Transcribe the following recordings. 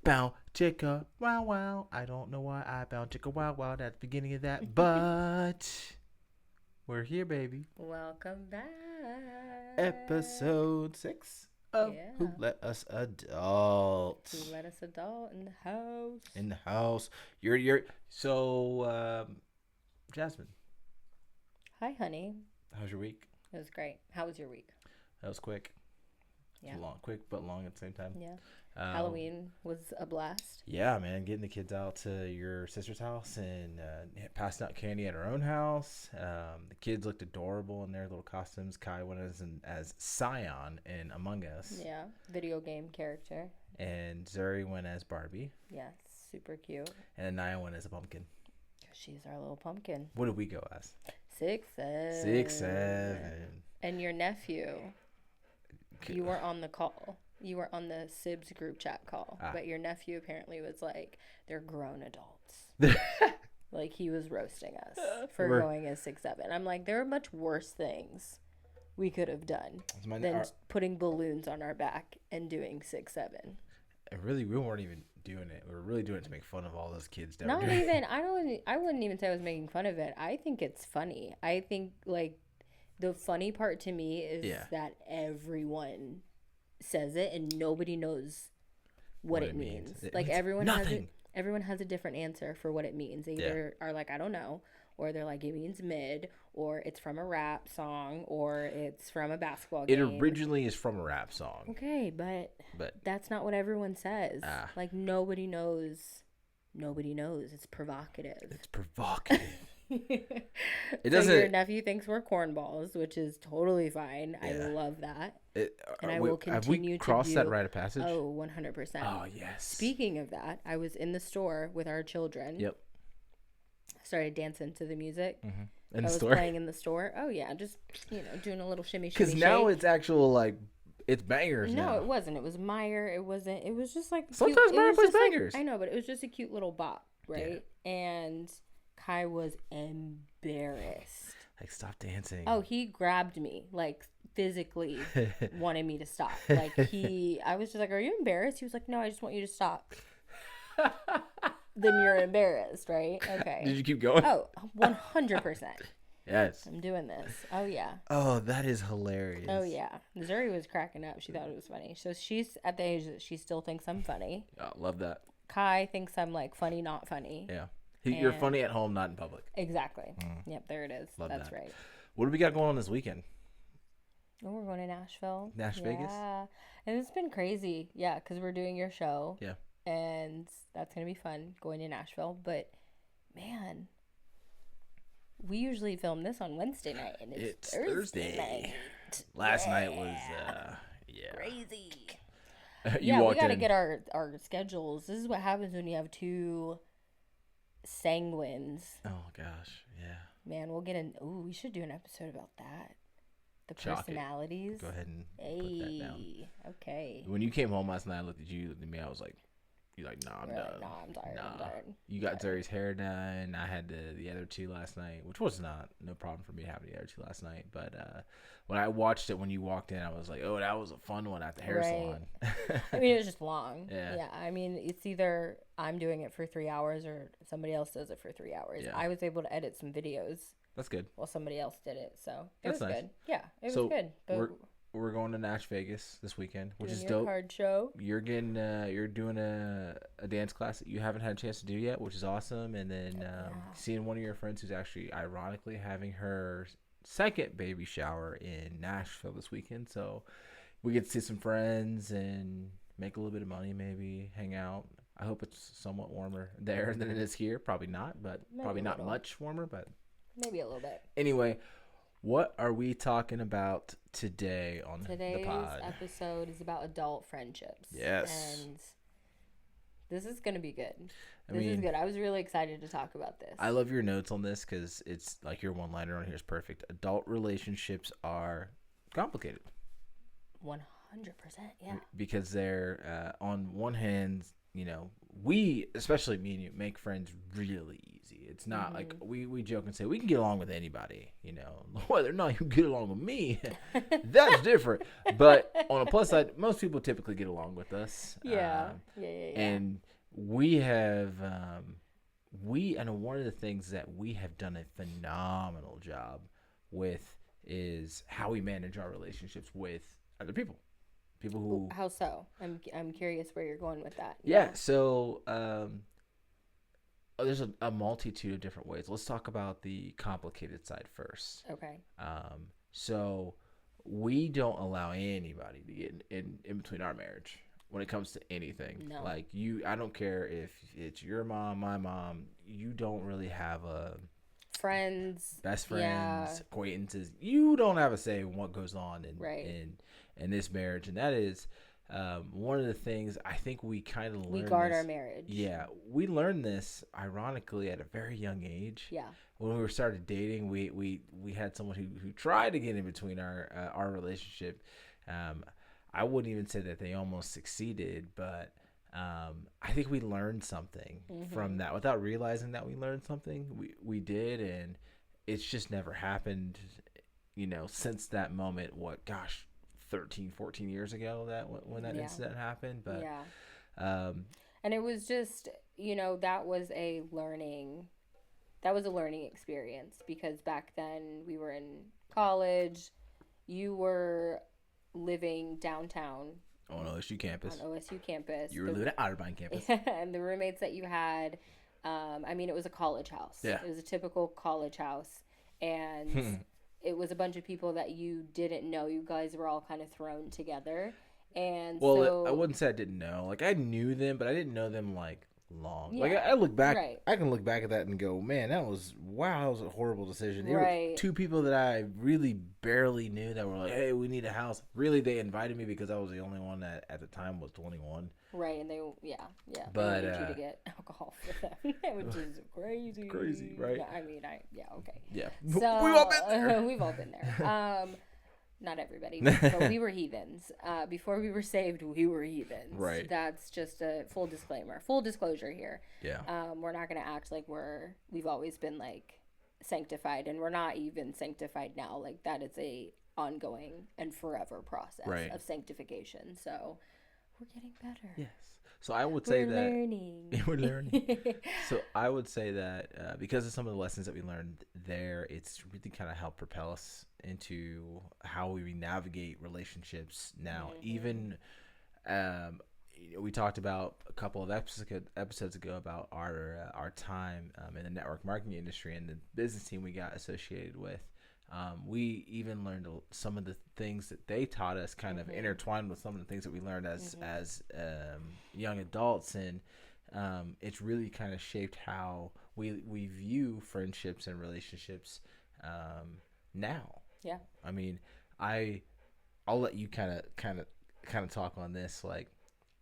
Bow chicka wow wow. I don't know why I bow chicka wow wow at the beginning of that, but we're here, baby. Welcome back. Episode 6 of Who Yeah. Let Us Adult Who let us adult in the house? in the house. You're so Jasmine. Hi, honey. How's your week? It was great. How was your week? That was quick. It Yeah. was long, quick but long at the same time. Yeah. Uh, Halloween was a blast. Yeah, man, getting the kids out to your sister's house and passing out candy at her own house. The kids looked adorable in their little costumes. Kai went as Scion in Among Us, Yeah. Video game character. and Zuri went as Barbie, Yeah. Super cute. and Naya went as a pumpkin. She's our little pumpkin. What did we go as? 6'7". 6'7". And your nephew, you were on the call. You were on the Sibs group chat call. But your nephew apparently was like, they're grown adults. Like, he was roasting us for going as 6'7". I'm like, there are much worse things we could have done than putting balloons on our back and doing 6'7". Really, we weren't even doing it. We were really doing it to make fun of all those kids. Not even. I wouldn't even say I was making fun of it. I think it's funny. I think like the funny part to me is that everyone says it and nobody knows what it means. Like everyone has a different answer for what it means. They either are like, I don't know, or they're like, it means mid, or it's from a rap song, or it's from a basketball game. It originally is from a rap song. Okay, but that's not what everyone says. Like nobody knows. Nobody knows. It's provocative. It's provocative. It doesn't. So your nephew thinks we're cornballs, which is totally fine. I love that. And I will continue have we crossed that rite of passage? Oh, 100%. Oh, yes. Speaking of that, I was in the store with our children. Yep. Started dancing to the music. In the store? I was playing in the store. Oh, yeah. Just, doing a little shimmy, because now it's actual, like, it's bangers now. No, it wasn't. It was Meyer. It wasn't. It was just like sometimes Meyer plays bangers. I know, but it was just a cute little bop, right? Yeah. And Kai was embarrassed. Like, stop dancing. Oh, he grabbed me, like, physically wanted me to stop. Like, I was just like, are you embarrassed? He was like, no, I just want you to stop. Then you're embarrassed, right? Okay. Did you keep going? Oh, 100%. Yes. I'm doing this. Oh, yeah. Oh, that is hilarious. Oh, yeah. Missouri was cracking up. She thought it was funny. So she's at the age that she still thinks I'm funny. Oh, love that. Kai thinks I'm, like, funny, not funny. Yeah. You're funny at home, not in public. Exactly. Yep, there it is. That's right. What do we got going on this weekend? Oh, we're going to Nashville. Vegas? Yeah. And it's been crazy. Yeah, because we're doing your show. Yeah. And that's going to be fun, going to Nashville. But, man, we usually film this on Wednesday night. And it's Thursday night. Last night was, crazy. We got to get our schedules. This is what happens when you have two sanguines. Oh, gosh. Yeah. Man, we'll get in. Ooh, we should do an episode about that. The personalities. Go ahead and put that down. Okay. When you came home last night, I looked at you and me. I was like, "You're like, nah, I'm done. Like, nah, I'm tired. I'm tired. You got Zuri's hair done. I had the other two last night, which was no problem for me having the other two last night. But when I watched it when you walked in, I was like, oh, that was a fun one at the hair salon. I mean, it was just long. Yeah. I mean, it's either I'm doing it for 3 hours or somebody else does it for 3 hours. Yeah. I was able to edit some videos. That's good. While somebody else did it, so That's was nice. Good. Yeah, it was good. But we're going to Nash Vegas this weekend, which is dope. Card show. You're doing a dance class that you haven't had a chance to do yet, which is awesome. And then seeing one of your friends who's actually ironically having her second baby shower in Nashville this weekend. So we get to see some friends and make a little bit of money, maybe hang out. I hope it's somewhat warmer there than it is here. Probably not, but probably not much warmer, but maybe a little bit. Anyway, what are we talking about today on the pod? Today's episode is about adult friendships. Yes. And this is going to be good. This is good. I was really excited to talk about this. I love your notes on this because it's like your one-liner on here is perfect. Adult relationships are complicated. 100%, yeah. Because they're, on one hand, we, especially me and you, make friends really easy. It's not like we joke and say we can get along with anybody, you know, whether or not you get along with me, that's different. But on a plus side, most people typically get along with us. And we have, I know one of the things that we have done a phenomenal job with is how we manage our relationships with other people. People who. How so? I'm curious where you're going with that. Yeah. So there's a multitude of different ways. Let's talk about the complicated side first. Okay. So we don't allow anybody to get in between our marriage when it comes to anything. No. Like I don't care if it's your mom, my mom. You don't really have a best friends, acquaintances. You don't have a say in what goes on in this marriage, and that is one of the things I think we kind of learned. We guard our marriage. Yeah, we learned this ironically at a very young age. Yeah. When we started dating, we had someone who tried to get in between our relationship. I wouldn't even say that they almost succeeded, but I think we learned something from that without realizing that we learned something. We did, and it's just never happened, you know, since that moment. 13, 14 years ago when that incident happened. But and it was just, you know, that was a learning experience, because back then we were in college. You were living downtown on OSU campus. You were living at Otterbein campus. And the roommates that you had, I mean, it was a college house. Yeah. It was a typical college house. And it was a bunch of people that you didn't know. You guys were all kind of thrown together. And I wouldn't say I didn't know. Like, I knew them, but I didn't know them, like, long. Yeah. Like, I look back, I can look back at that and go, man, that was a horrible decision. There were two people that I really barely knew that were like, hey, we need a house. Really, they invited me because I was the only one that at the time was 21. Right, and they but they wanted you to get alcohol for them, which is crazy, right? I mean, okay. Yeah, so we've all been there. We've all been there. Not everybody, but we were heathens. Before we were saved, we were heathens. Right. That's just a full disclosure here. Yeah. We're not gonna act like we've always been like sanctified, and we're not even sanctified now. Like, that is a ongoing and forever process of sanctification. So we're getting better. Yes. So I would say we're learning. So I would say that because of some of the lessons that we learned there, it's really kind of helped propel us into how we navigate relationships now. Even we talked about a couple of episodes ago about our time in the network marketing industry and the business team we got associated with. We even learned some of the things that they taught us kind of intertwined with some of the things that we learned as young adults, and it's really kind of shaped how we view friendships and relationships now. Yeah. I mean, I'll let you kind of talk on this. Like,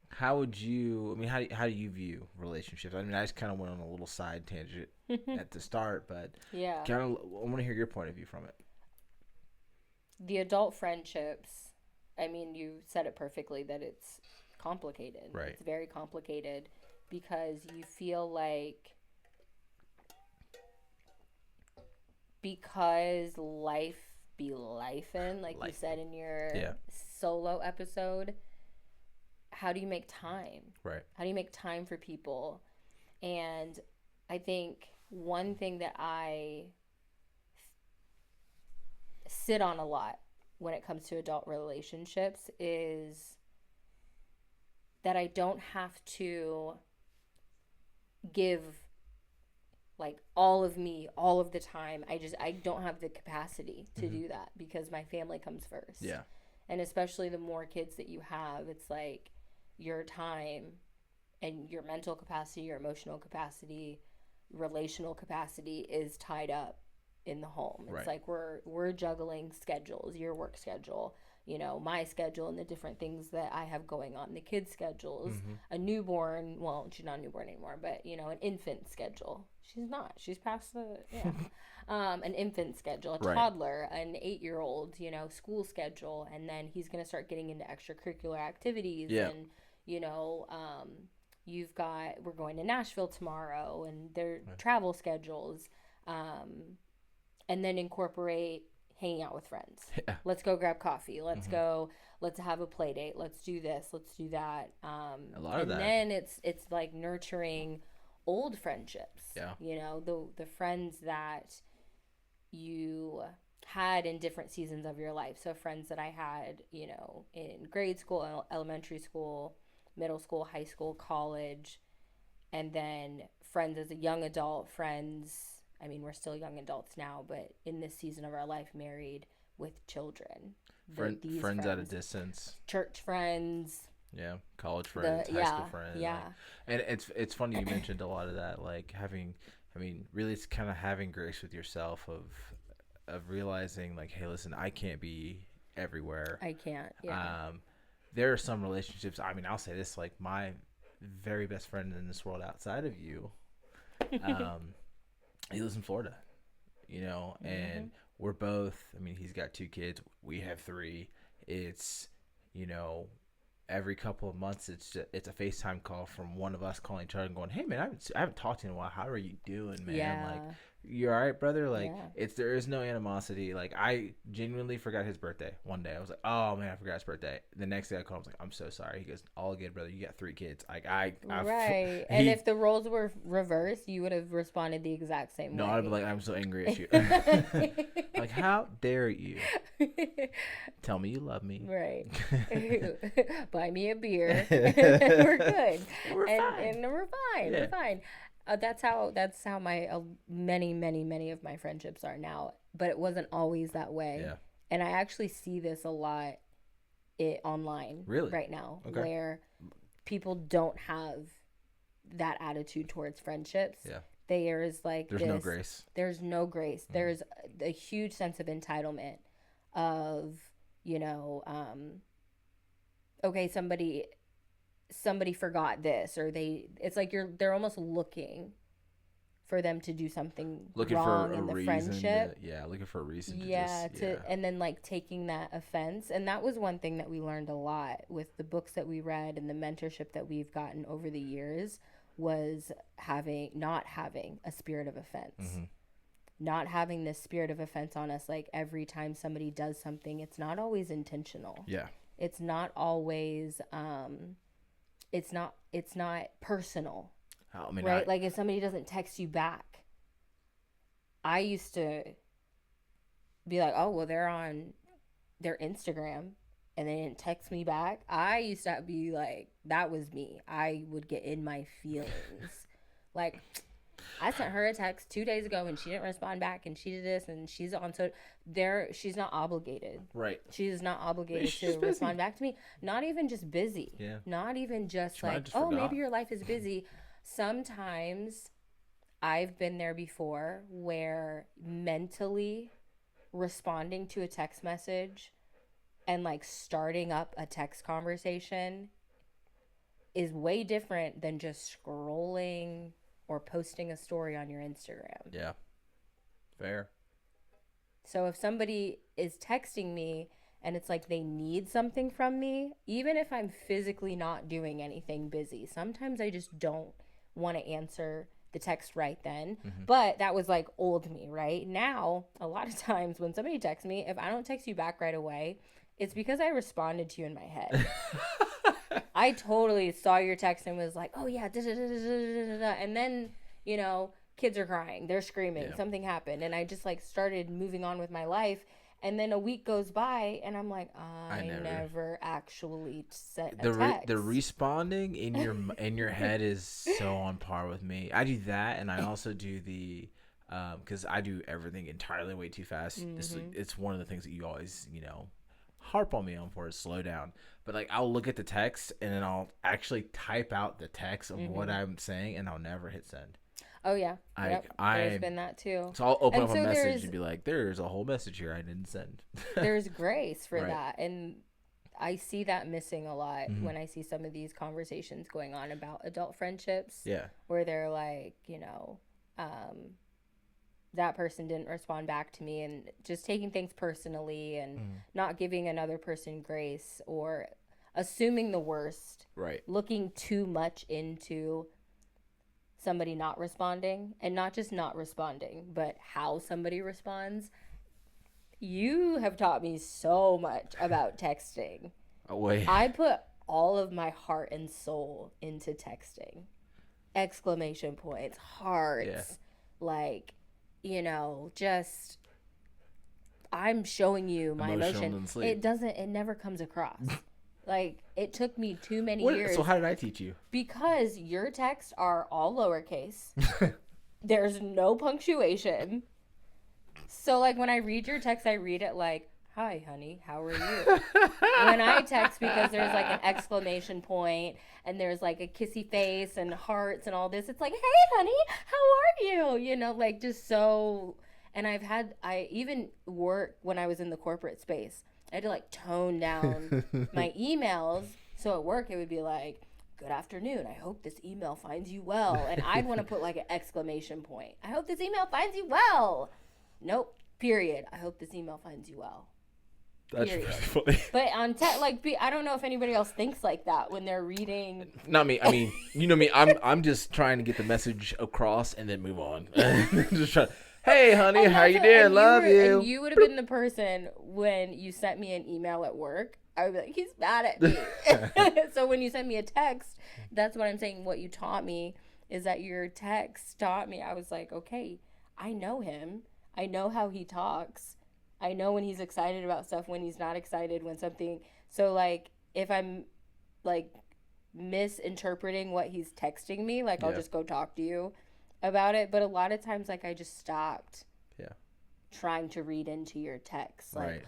how do you view relationships? I mean, I just kind of went on a little side tangent at the start, but I want to hear your point of view from it. The adult friendships, I mean, you said it perfectly, that it's complicated. Right. It's very complicated because you feel like because life be lifing, like you said in your solo episode, how do you make time? Right. How do you make time for people? And I think one thing that I sit on a lot when it comes to adult relationships is that I don't have to give like all of me all of the time. I don't have the capacity to do that because my family comes first. Yeah. And especially the more kids that you have, it's like your time and your mental capacity, your emotional capacity, relational capacity is tied up in the home. It's like we're juggling schedules, your work schedule, you know, my schedule and the different things that I have going on, the kids' schedules, a newborn, well, she's not a newborn anymore, but, you know, an infant schedule. She's past the, an infant schedule, a toddler, an 8-year-old, you know, school schedule, and then he's going to start getting into extracurricular activities and, you know, we're going to Nashville tomorrow, and their travel schedules, and then incorporate hanging out with friends. Yeah. Let's go grab coffee. Let's go. Let's have a play date. Let's do this. Let's do that. A lot of that. And then it's like nurturing old friendships. Yeah. You know, the friends that you had in different seasons of your life. So friends that I had, you know, in grade school, elementary school, middle school, high school, college, and then friends as a young adult, friends. I mean, we're still young adults now, but in this season of our life, married with children. Friends at a distance. Church friends. Yeah, college friends, high school friends. Yeah. Like, and it's funny you mentioned a lot of that, like really it's kind of having grace with yourself of realizing like, hey, listen, I can't be everywhere. I can't. Yeah. There are some relationships. I mean, I'll say this, like my very best friend in this world outside of you, he lives in Florida, you know, and we're both. I mean, he's got 2 kids. We have 3. It's, you know, every couple of months, it's a FaceTime call from one of us calling each other and going, "Hey man, I haven't talked to you in a while. How are you doing, man? Yeah. Like, you all right, brother? Like, there is no animosity. Like, I genuinely forgot his birthday one day. I was like, oh man, I forgot his birthday. The next day I called him, I was like, I'm so sorry. He goes, all good, brother. You got 3 kids. Like, right. And if the roles were reversed, you would have responded the exact same way. No, I'd be like, I'm so angry at you. Like, how dare you? Tell me you love me. Right. Buy me a beer. We're good. We're fine. And we're fine. Yeah. We're fine. That's how my many of my friendships are now. But it wasn't always that way. Yeah. And I actually see this a lot online right now, where people don't have that attitude towards friendships. Yeah. There's no grace. There's no grace. Mm-hmm. There's a huge sense of entitlement of, you know, okay, somebody forgot this, or it's like they're almost looking for them to do something wrong in the friendship. Looking for a reason and then like taking that offense. And that was one thing that we learned a lot with the books that we read and the mentorship that we've gotten over the years, was not having a spirit of offense. Mm-hmm. Not having this spirit of offense on us. Like, every time somebody does something, it's not always intentional. Yeah. It's not always it's not personal. I mean, right? Like, if somebody doesn't text you back, I used to be like, oh, well, they're on their Instagram and they didn't text me back. I used to be like, that was me. I would get in my feelings. Like, I sent her a text 2 days ago and she didn't respond back, and she did this, and she's on, so she's not obligated. Right. She is not obligated to respond back to me. Not even just busy. Yeah. Not even just maybe your life is busy. Sometimes I've been there before, where mentally responding to a text message and like starting up a text conversation is way different than just scrolling or posting a story on your Instagram. Yeah. Fair. So if somebody is texting me and it's like they need something from me, even if I'm physically not doing anything busy, sometimes I just don't want to answer the text right then. Mm-hmm. But that was like old me, right? Now, a lot of times when somebody texts me, if I don't text you back right away, it's because I responded to you in my head. I totally saw your text and was like, oh yeah, and then, you know, kids are crying, they're screaming, something happened, and I just like started moving on with my life. And then a week goes by and I'm like, I never actually sent a text. The responding in your head is so on par with me. I do that, and I also do the because I do everything entirely way too fast. Mm-hmm. It's one of the things that you always, you know, harp on me on for, is slow down. But like, I'll look at the text and then I'll actually type out the text of what I'm saying, and I'll never hit send. Oh yeah, there's been that too. So I'll open up a message and be like, "There's a whole message here I didn't send." There's grace for that, and I see that missing a lot when I see some of these conversations going on about adult friendships. Yeah, where they're like, you know, that person didn't respond back to me, and just taking things personally and not giving another person grace, or assuming the worst, right, looking too much into somebody not responding, and not just not responding, but how somebody responds. You have taught me so much about texting. oh wait, I put all of my heart and soul into texting. Exclamation points, hearts, yeah, like, just I'm showing you my emotional emotion. and sleep. It never comes across. Like, it took me too many What? years. So how did I teach you? Because your texts are all lowercase. There's no punctuation. So, like, when I read your text, I read it like, "Hi, honey, how are you?" When I text, because there's like an exclamation point and there's like a kissy face and hearts and all this, it's like, "Hey, honey, how are you?" Like, just so. And I even work when I was in the corporate space. I had to like tone down my emails. So at work, it would be like, "Good afternoon. I hope this email finds you well." And I'd want to put like an exclamation point. "I hope this email finds you well." Nope. Period. "I hope this email finds you well." That's Period. really funny. But on I don't know if anybody else thinks like that when they're reading. Not me. I mean, you know me. I'm just trying to get the message across and then move on. Just trying. Hey, honey, how you doing? Love you. And you would have been the person when you sent me an email at work. I would be like, "He's mad at me." So when you sent me a text, that's what I'm saying. What you taught me is that your text taught me. I was like, okay, I know him. I know how he talks. I know when he's excited about stuff, when he's not excited, when something. So, like, if I'm, like, misinterpreting what he's texting me, like, I'll just go talk to you about it. But a lot of times, like, I just stopped trying to read into your text. Like,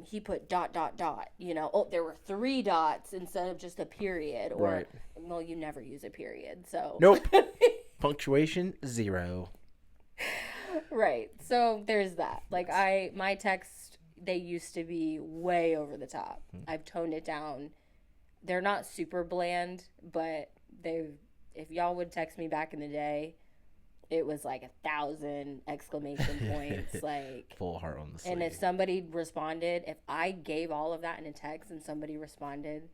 he put ... Oh, there were 3 dots instead of just a period. Or, well, you never use a period, so. Nope. Punctuation 0. Right. So there's that. Like, my texts, they used to be way over the top. I've toned it down. They're not super bland, but if y'all would text me back in the day, it was like 1,000 exclamation points, like full heart on the sleeve. And if somebody responded, if I gave all of that in a text and somebody responded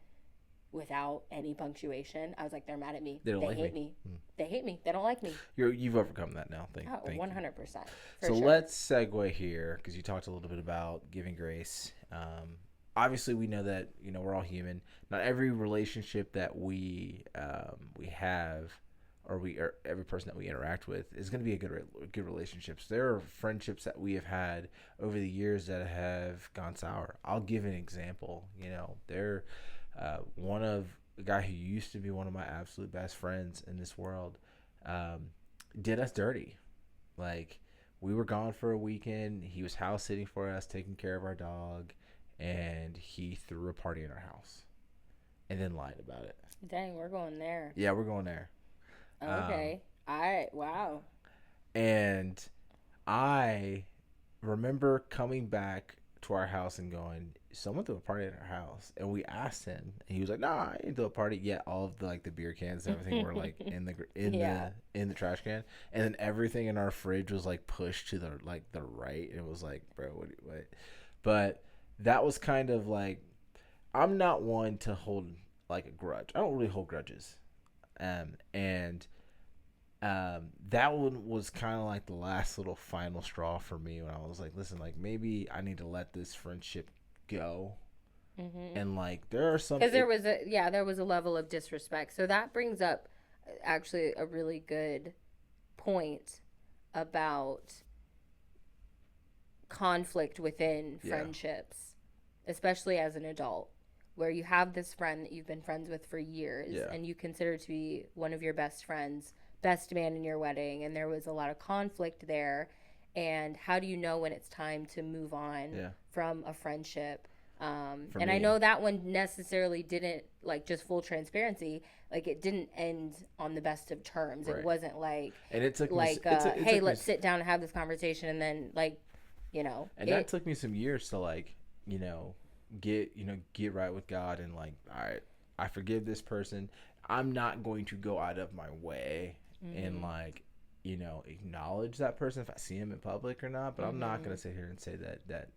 without any punctuation, I was like, they're mad at me. They hate me. They hate me. They don't like me. You've overcome that now. Thank 100%. So sure. Let's segue here, because you talked a little bit about giving grace. Obviously, we know that we're all human. Not every relationship that we have, or every person that we interact with is going to be a good relationships. There are friendships that we have had over the years that have gone sour. I'll give an example. One of the guy who used to be one of my absolute best friends in this world did us dirty. Like, we were gone for a weekend. He was house sitting for us, taking care of our dog, and he threw a party in our house and then lied about it. Dang, we're going there. Yeah, we're going there. Okay. Wow. And I remember coming back to our house and going, "Someone threw a party at our house," and we asked him, and he was like, "Nah, I didn't throw a party." Yet all of the beer cans and everything were like in the trash can, and then everything in our fridge was like pushed to the right. And it was like, bro, what? But that was kind of like, I'm not one to hold like a grudge. I don't really hold grudges, that one was kind of like the last little final straw for me, when I was like, listen, like, maybe I need to let this friendship go. And like, there are some, because there was a level of disrespect. So that brings up actually a really good point about conflict within friendships, especially as an adult, where you have this friend that you've been friends with for years and you consider to be one of your best friends, best man in your wedding, and there was a lot of conflict there. And how do you know when it's time to move on from a friendship? I know that one necessarily didn't, like, just full transparency, like, it didn't end on the best of terms. It wasn't like, and it took like, hey, let's sit down and have this conversation, and then, like, and that took me some years to, like, get right with God, and like, all right, I forgive this person. I'm not going to go out of my way and like, acknowledge that person if I see him in public or not, but I'm not going to sit here and say that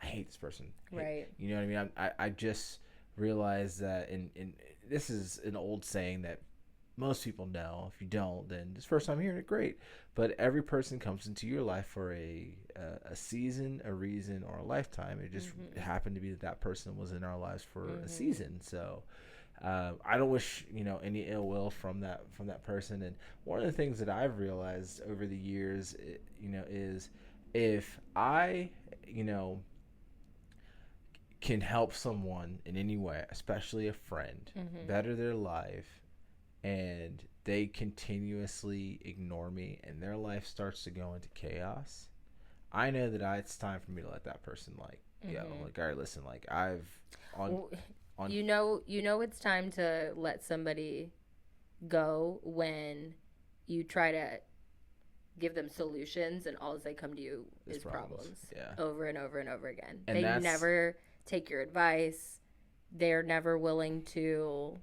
I hate this person. Right. You know what I mean? I just, realize that, and this is an old saying that most people know. If you don't, then it's first time hearing it, great. But every person comes into your life for a season, a reason, or a lifetime. It just happened to be that that person was in our lives for a season. So I don't wish any ill will from that person. And one of the things that I've realized over the years, is if I can help someone in any way, especially a friend, better their life, and they continuously ignore me and their life starts to go into chaos, I know that it's time for me to let that person like, all right, listen, like I've on it's time to let somebody go when you try to give them solutions and all they come to you is problems. Yeah. Over and over and over again. And they never take your advice. They're never willing to.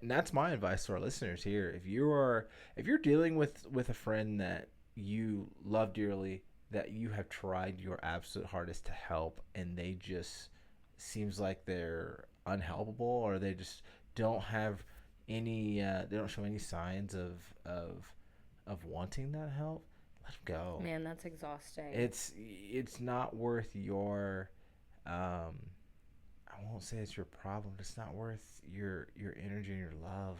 And that's my advice to our listeners here. If you're dealing with a friend that you love dearly, that you have tried your absolute hardest to help, and they just seems like they're unhelpable, or they just don't have any they don't show any signs of wanting that help, let them go. Man, that's exhausting. It's not worth your I won't say it's your problem. It's not worth your energy and your love.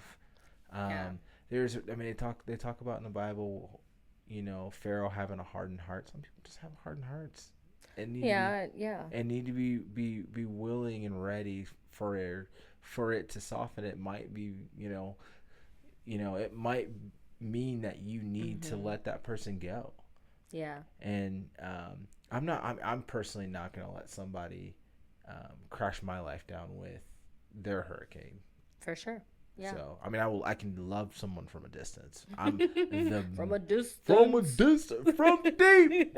Yeah. They talk about in the Bible, Pharaoh having a hardened heart. Some people just have hardened hearts, and need to be willing and ready for it to soften. It might be, it might mean that you need to let that person go. Yeah. And I'm personally not going to let somebody crash my life down with their hurricane. For sure. Yeah. So I can love someone from a distance. I'm the from a distance. From deep.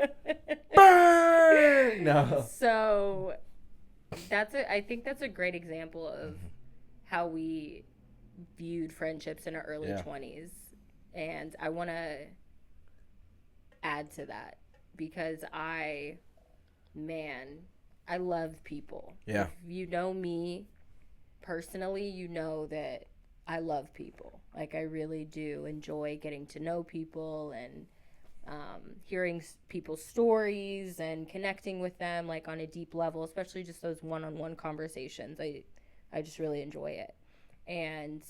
Burn. No. So I think that's a great example of how we viewed friendships in our early 20s, and I want to add to that because I love people. Yeah. If you know me personally, you know that I love people. Like, I really do enjoy getting to know people and hearing people's stories and connecting with them, like, on a deep level, especially just those one-on-one conversations. I just really enjoy it. And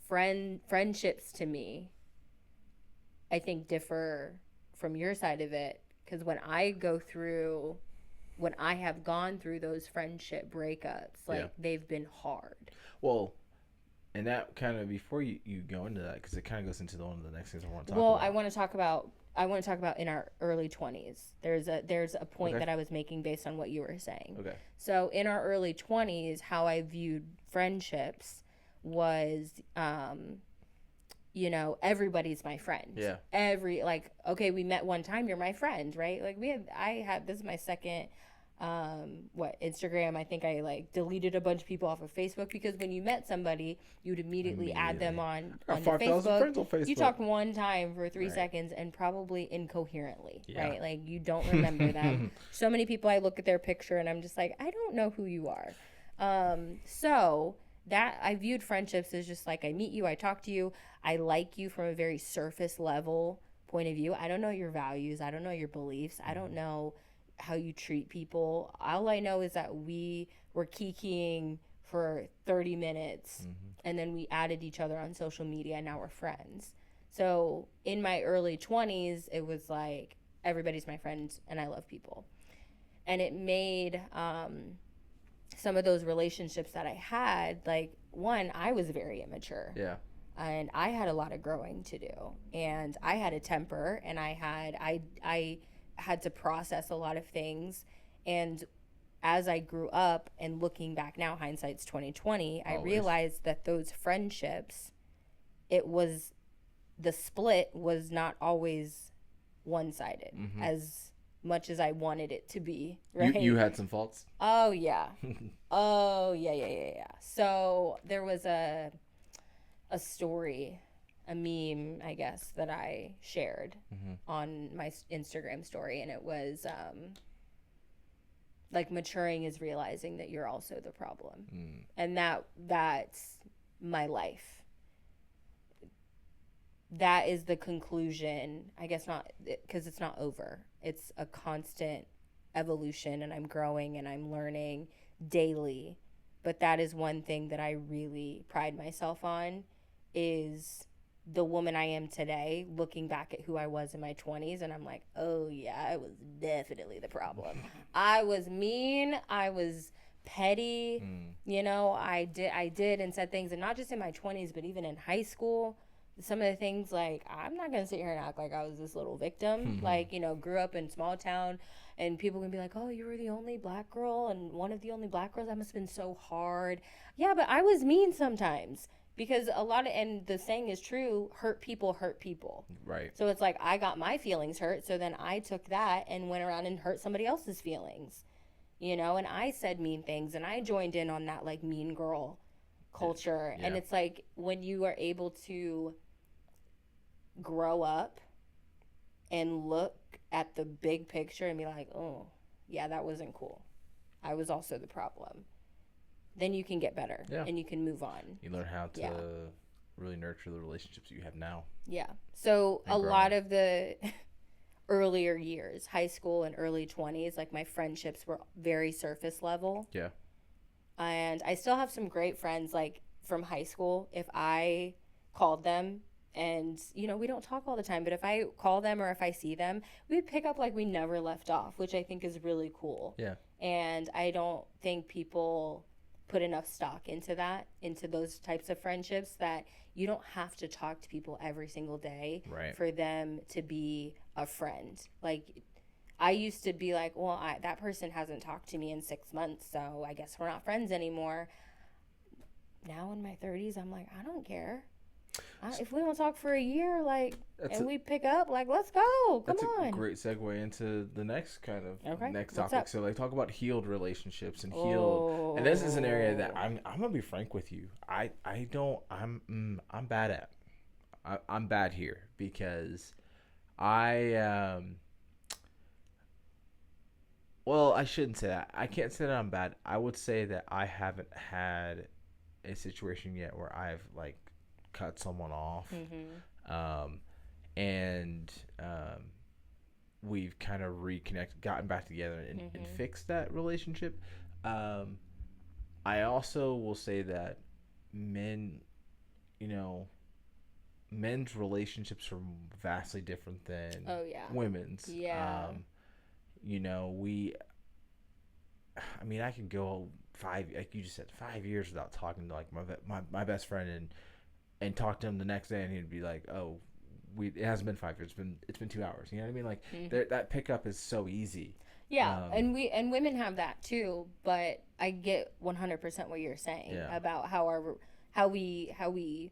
friendships to me, I think, differ from your side of it, because when I have gone through those friendship breakups, they've been hard. Well, and that kind of, before you go into that, because it kind of goes into one of the next things I want to talk about. Well, I want to talk about in our early 20s. There's a point that I was making based on what you were saying. Okay. So in our early 20s, how I viewed friendships was, everybody's my friend. Yeah. Okay, we met one time, you're my friend, right? Like, this is my second Instagram. I think I deleted a bunch of people off of Facebook, because when you met somebody, you'd immediately add them on Facebook. Friends on Facebook. You talked one time for 3 seconds and probably incoherently, right? Like, you don't remember them. So many people, I look at their picture and I'm just like, I don't know who you are. So that I viewed friendships as just like, I meet you, I talk to you, I like you from a very surface level point of view. I don't know your values, I don't know your beliefs, I don't know how you treat people. All I know is that we were kikiing for 30 minutes and then we added each other on social media and now we're friends. So in my early 20s, it was like, everybody's my friend and I love people. And it made some of those relationships that I had, one, I was very immature. Yeah. And I had a lot of growing to do. And I had a temper, and I had to process a lot of things. And as I grew up, and looking back now, hindsight's 2020, I realized that those friendships, the split was not always one-sided, as much as I wanted it to be, right? You had some faults? Oh, yeah. Yeah. So there was a story, a meme, I guess, that I shared on my Instagram story, and it was like maturing is realizing that you're also the problem. And that's my life. That is the conclusion. I guess not, because it's not over. It's a constant evolution, and I'm growing and I'm learning daily. But that is one thing that I really pride myself on, is the woman I am today, looking back at who I was in my 20s, and I'm like, oh yeah, I was definitely the problem. I was mean, I was petty, you know, I did and said things, and not just in my 20s, but even in high school. Some of the things, like, I'm not gonna sit here and act like I was this little victim. Like, you know, grew up in small town, and people can be like, oh, you were the only black girl and one of the only black girls, that must have been so hard. Yeah, but I was mean sometimes. Because a lot of, and the saying is true, hurt people hurt people. Right. So it's like, I got my feelings hurt, so then I took that and went around and hurt somebody else's feelings. You know, and I said mean things, and I joined in on that, like, mean girl culture. Yeah. And it's like, when you are able to grow up and look at the big picture and be like, oh, yeah, that wasn't cool. I was also the problem. Then you can get better, and you can move on. You learn how to really nurture the relationships you have now. Yeah. So a lot of the earlier years, high school and early 20s, like, my friendships were very surface level. Yeah. And I still have some great friends, like, from high school. If I called them, and, you know, we don't talk all the time, but if I call them or if I see them, we pick up like we never left off, which I think is really cool. Yeah. And I don't think people put enough stock into that, into those types of friendships, that you don't have to talk to people every single day for them to be a friend. Like, I used to be like, well, that person hasn't talked to me in 6 months, so I guess we're not friends anymore. Now in my 30s, I'm like, I don't care. If we don't talk for a year, like, we pick up, like, let's go. Come on. That's a great segue into the next kind of next topic. So, like, talk about healed relationships and healed. And this is an area that I'm gonna be frank with you. I'm bad at. I'm bad here because well, I shouldn't say that. I can't say that I'm bad. I would say that I haven't had a situation yet where I've, like, cut someone off, and we've kind of reconnected, gotten back together, and fixed that relationship. I also will say that men's relationships are vastly different than women's. Yeah. I can go like you just said, 5 years without talking to, like, my best friend and talk to him the next day, and he'd be like, oh, it hasn't been 5 years, it's been 2 hours. You know what I mean? Like, that pickup is so easy. Yeah. And women have that too, but I get 100% what you're saying about how we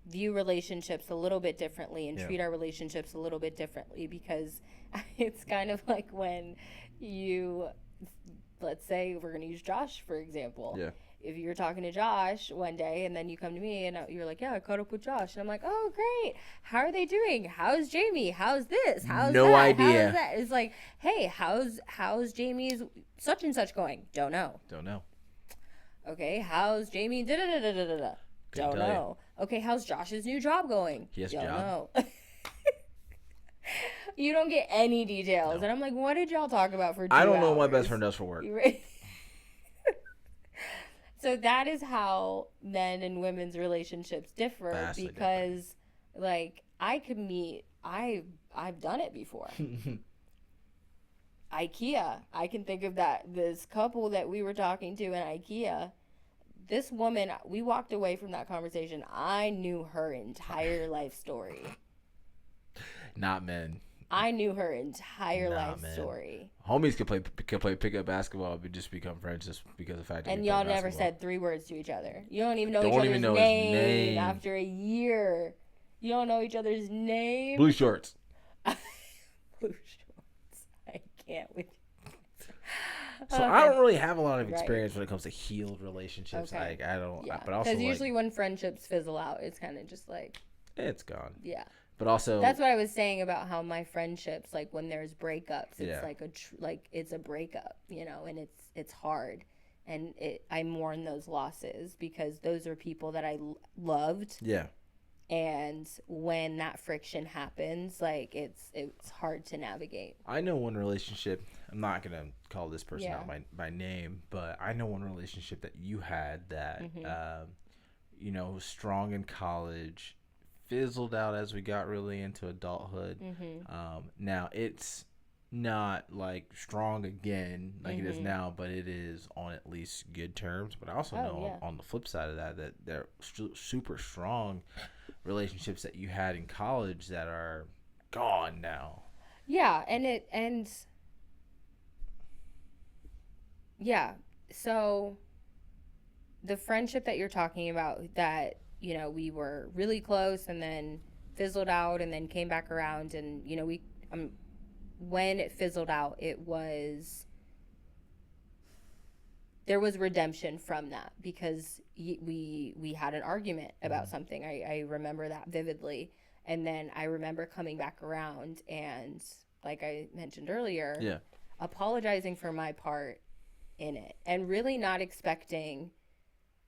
view relationships a little bit differently and treat our relationships a little bit differently, because it's kind of like when let's say we're going to use Josh, for example. Yeah. If you're talking to Josh one day and then you come to me and you're like, yeah, I caught up with Josh. And I'm like, oh, great. How are they doing? How's Jamie? How's this? How's no that? idea. How's that? It's like, hey, how's Jamie's such and such going? Don't know. Okay, how's Jamie? Da-da-da-da-da-da. Don't know. Okay, how's Josh's new job going? He has a job. Don't know. You don't get any details. No. And I'm like, what did y'all talk about for 2 hours? I don't know what my best friend does for work. So that is how men and women's relationships differ. Vastly because different. Like, I could meet, I've done it before. IKEA. I can think of this couple that we were talking to in IKEA. This woman, we walked away from that conversation. I knew her entire life story. Not men. I knew her entire life story. Homies could play pickup basketball, but just become friends just because of the fact that. And y'all never said 3 words to each other. You don't even know each other's name after a year. You don't know each other's name. Blue shorts. Blue shorts. I can't with you. So I don't really have a lot of experience when it comes to healed relationships. Okay. Like, I don't. Yeah. But also, because usually when friendships fizzle out, it's kind of just like. it's gone. Yeah. But also, that's what I was saying about how my friendships, like when there's breakups, it's yeah. like it's a breakup, and it's hard, and I mourn those losses because those are people that I loved. Yeah. And when that friction happens, like it's hard to navigate. I know one relationship. I'm not gonna call this person Yeah. out by name, but I know one relationship that you had that was strong in college, fizzled out as we got really into adulthood. Now it's not like strong again like it is now, but it is on at least good terms. But I also know on the flip side of that they're super strong relationships that you had in college that are gone now. Yeah, yeah. So the friendship that you're talking about, that we were really close and then fizzled out and then came back around, and we when it fizzled out, there was redemption from that because we had an argument about something. I remember that vividly, and then I remember coming back around and, like I mentioned earlier, apologizing for my part in it and really not expecting.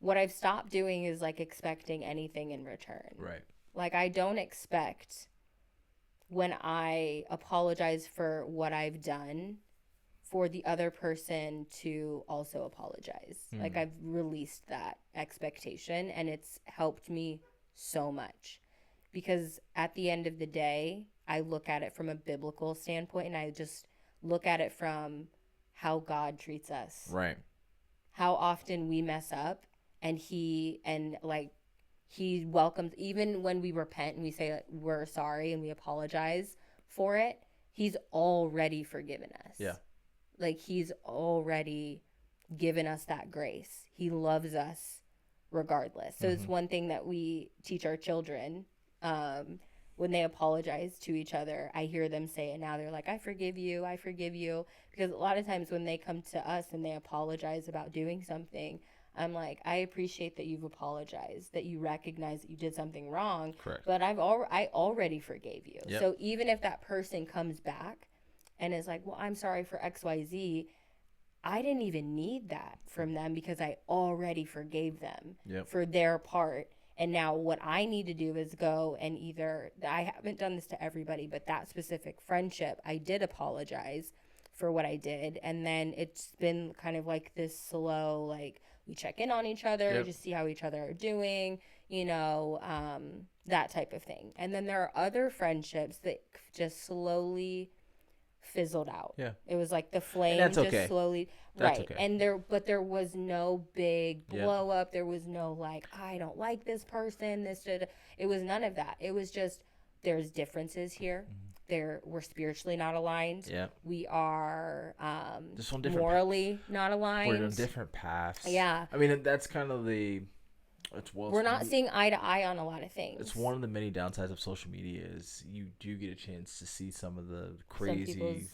What I've stopped doing is like expecting anything in return. Right. Like I don't expect, when I apologize for what I've done, for the other person to also apologize. Like I've released that expectation, and it's helped me so much, because at the end of the day, I look at it from a biblical standpoint, and I just look at it from how God treats us. Right. How often we mess up, and he welcomes, even when we repent and we say that we're sorry and we apologize for it, he's already forgiven us. Yeah. Like he's already given us that grace. He loves us regardless. So it's one thing that we teach our children. When they apologize to each other, I hear them say it now. They're like, I forgive you. Because a lot of times when they come to us and they apologize about doing something, I'm like, I appreciate that you've apologized, that you recognize that you did something wrong. Correct. But I already forgave you. Yep. So even if that person comes back and is like, well, I'm sorry for XYZ, I didn't even need that from them because I already forgave them for their part. And now what I need to do is go and I haven't done this to everybody, but that specific friendship, I did apologize for what I did. And then it's been kind of like this slow, like we check in on each other, just see how each other are doing, that type of thing. And then there are other friendships that just slowly fizzled out. Yeah. It was like the flame slowly. That's right. Okay. And there was no big blow up. There was no like, I don't like this person. It was none of that. It was just, there's differences here. We're spiritually not aligned. Yeah. We are just on different morally not aligned. We're on different paths. Yeah. I mean, that's kind of we're not seeing eye to eye on a lot of things. It's one of the many downsides of social media is you do get a chance to see some of the crazy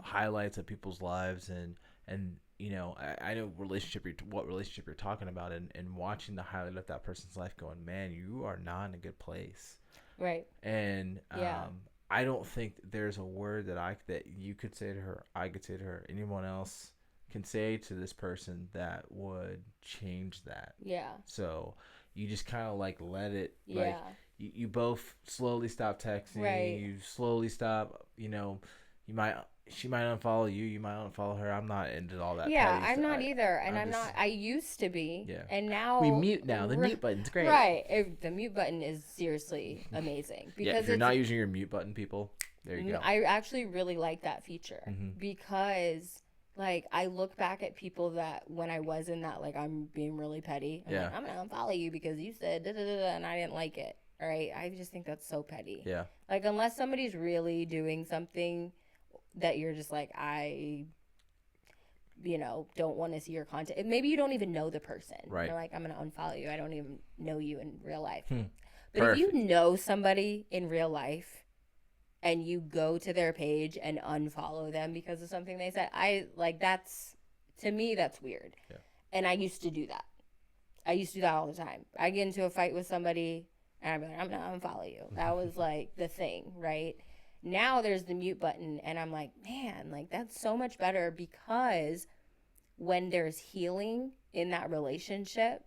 highlights of people's lives, and I know what relationship you're talking about, and watching the highlight of that person's life, going, man, you are not in a good place. Right. And I don't think there's a word that you could say to her, I could say to her, anyone else can say to this person that would change that. Yeah. So you just kind of like let it, like you both slowly stop texting. Right. You slowly stop, she might unfollow you, you might unfollow her. I'm not into all that. Yeah, I'm not either. And I'm not, I used to be. Yeah. And now. We mute now. The mute button's great. Right. The mute button is seriously amazing. Because if you're not using your mute button, people, there you go. I actually really like that feature because, like, I look back at people that when I was in that, like, I'm being really petty. I'm like, I'm going to unfollow you because you said da-da-da-da and I didn't like it. All right. I just think that's so petty. Yeah. Like, unless somebody's really doing something that you're just like, I, don't want to see your content. Maybe you don't even know the person. Right. You're like, I'm going to unfollow you. I don't even know you in real life. But Perfect. if you know somebody in real life and you go to their page and unfollow them because of something they said, to me, that's weird. Yeah. And I used to do that. I used to do that all the time. I get into a fight with somebody And I'd be like, I'm not gonna follow you. That was like the thing, right? Now there's the mute button, and I'm like, man, like that's so much better, because when there's healing in that relationship,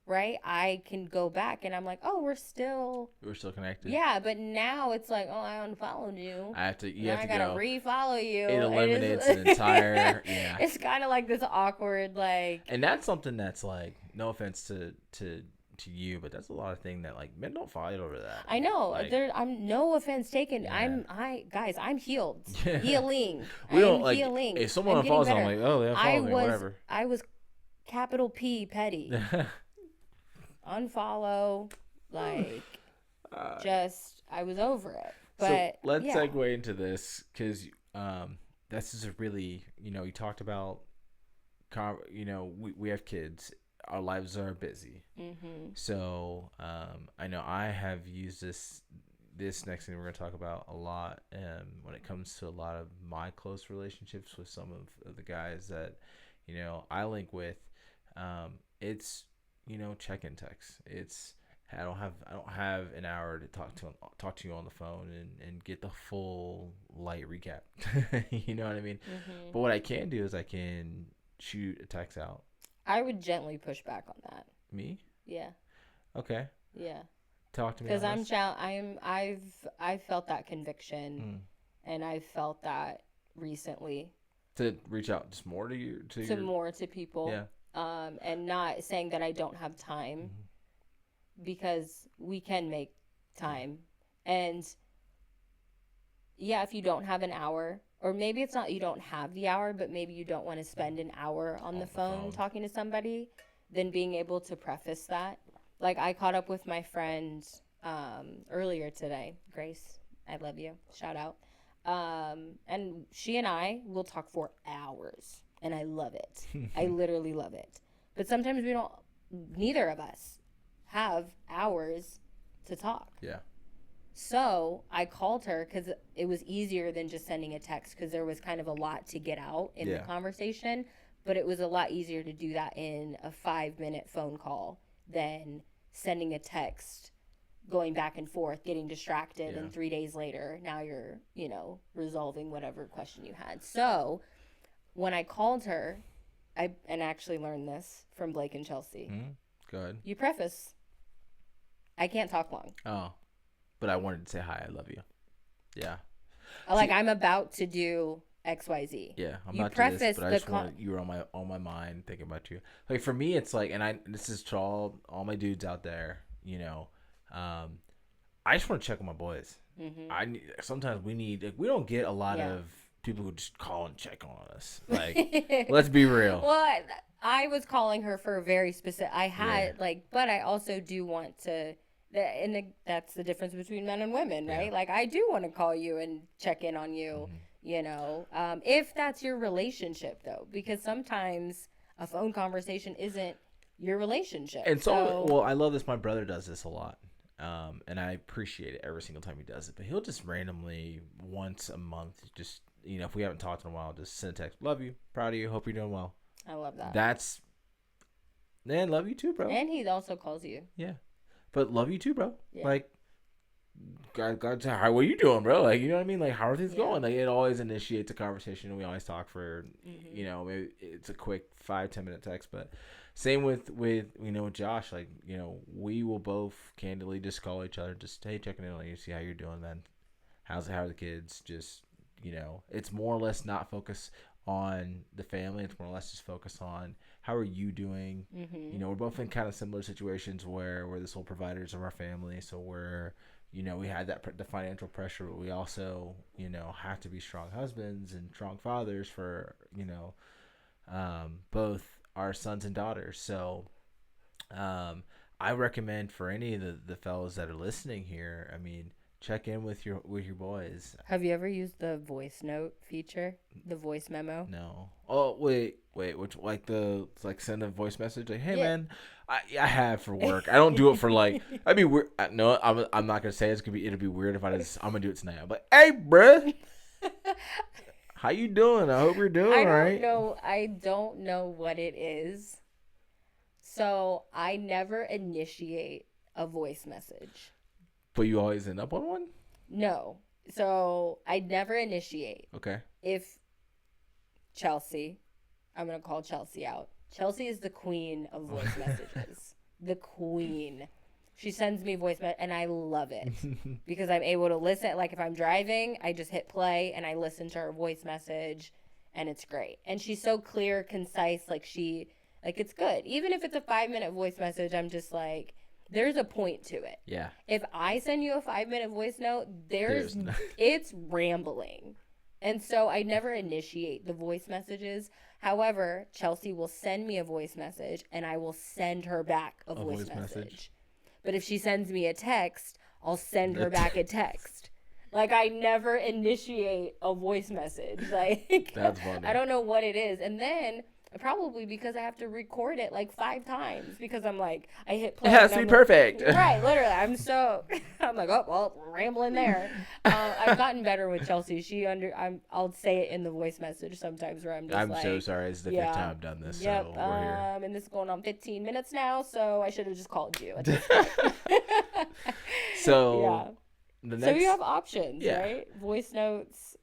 right, I can go back and I'm like, oh, we're still connected. Yeah, but now it's like, oh, I unfollowed you. You have to gotta go refollow you. It eliminates an entire yeah. It's kind of like this awkward like. And that's something that's like, no offense to you, but that's a lot of thing that like men don't fight over that. I know. Like, I'm no offense taken. Yeah. I'm healed. Healing. We don't I'm like healing. if someone unfollows, I'm like, oh, they unfollowed me, whatever. I was capital P petty. Unfollow, like, just I was over it. But so let's segue into this, because this is a really, you talked about, we have kids. Our lives are busy. Mm-hmm. So I know I have used this next thing we're going to talk about a lot when it comes to a lot of my close relationships with some of the guys that, I link with. It's, check-in text. It's, I don't have an hour to talk to you on the phone and get the full light recap. You know what I mean? Mm-hmm. But what I can do is I can shoot a text out. I would gently push back on that. Me? Yeah. Okay. Yeah. Talk to me. Because I've felt that conviction, and I've felt that recently. To reach out just more to you, to people. Yeah. And not saying that I don't have time, because we can make time, and yeah, if you don't have an hour. Or maybe it's not you don't have the hour, but maybe you don't want to spend an hour on the phone talking to somebody, then being able to preface that. Like, I caught up with my friend earlier today. Grace, I love you. Shout out. And she and I will talk for hours, and I love it. I literally love it. But sometimes neither of us have hours to talk. Yeah. So I called her because it was easier than just sending a text, because there was kind of a lot to get out in the conversation. But it was a lot easier to do that in a 5-minute phone call than sending a text, going back and forth, getting distracted, and 3 days later, now you're, resolving whatever question you had. So when I called her, I actually learned this from Blake and Chelsea. Go ahead. You preface, I can't talk long. Oh. But I wanted to say hi. I love you. Yeah. Like, I'm about to do XYZ. Yeah, I'm about to do this, but I just wanted, you were on my mind, thinking about you. Like, for me, it's like, and this is to all my dudes out there. I just want to check on my boys. Mm-hmm. Sometimes we don't get a lot of people who just call and check on us. Like, let's be real. Well, I was calling her for a very specific. I had but I also do want to. And that's the difference between men and women, right? Like, I do want to call you and check in on you, if that's your relationship, though, because sometimes a phone conversation isn't your relationship. And so I love this. My brother does this a lot, and I appreciate it every single time he does it. But he'll just randomly, once a month, just, if we haven't talked in a while, just send a text. Love you, proud of you, hope you're doing well. I love that. Man, love you too, bro. And he also calls you. Yeah. But love you too, bro. Yeah. Like, God, what are you doing, bro? Like, you know what I mean? Like, how are things going? Like, it always initiates a conversation, and we always talk for, maybe it's a quick 5-10 minute text. But same with Josh. Like, we will both candidly just call each other, just, hey, checking in on you, see how you're doing, man. How are the kids? Just, it's more or less not focused on the family. It's more or less just focused on, how are you doing? Mm-hmm. We're both in kind of similar situations where we're the sole providers of our family. So we're, we had the financial pressure, but we also, have to be strong husbands and strong fathers for, both our sons and daughters. So I recommend for any of the fellows that are listening here, I mean, check in with your boys. Have you ever used the voice note feature, the voice memo? No. Oh, wait, which, like send a voice message like, hey man, I have for work. I don't do it for like, I'd be weird. No, I'm not gonna say it'll be weird if I'm gonna do it tonight. I'm like, hey bruh, how you doing? I hope you're doing all right. I don't know what it is, so I never initiate a voice message. But you always end up on one? No. So I never initiate. Okay. If Chelsea, I'm going to call Chelsea out. Chelsea is the queen of voice messages. The queen. She sends me voice message, and I love it because I'm able to listen. Like if I'm driving, I just hit play and I listen to her voice message, and it's great. And she's so clear, concise. Like it's good. Even if it's a 5-minute voice message, I'm just like, there's a point to it. Yeah. If I send you a 5-minute voice note, it's rambling. And so I never initiate the voice messages. However, Chelsea will send me a voice message and I will send her back a voice message. But if she sends me a text, I'll send her back a text. Like I never initiate a voice message. Like that's funny. I don't know what it is. And then probably because I have to record it like 5 times because I'm like, I hit play. It has to be perfect. Right, literally. I'm like, oh, well, rambling there. I've gotten better with Chelsea. I'll say it in the voice message sometimes where I'm just like. I'm so sorry. It's the 5th time I've done this. Yep. So we're here. And this is going on 15 minutes now, so I should have just called you. So. Yeah. So you have options, right? Voice notes,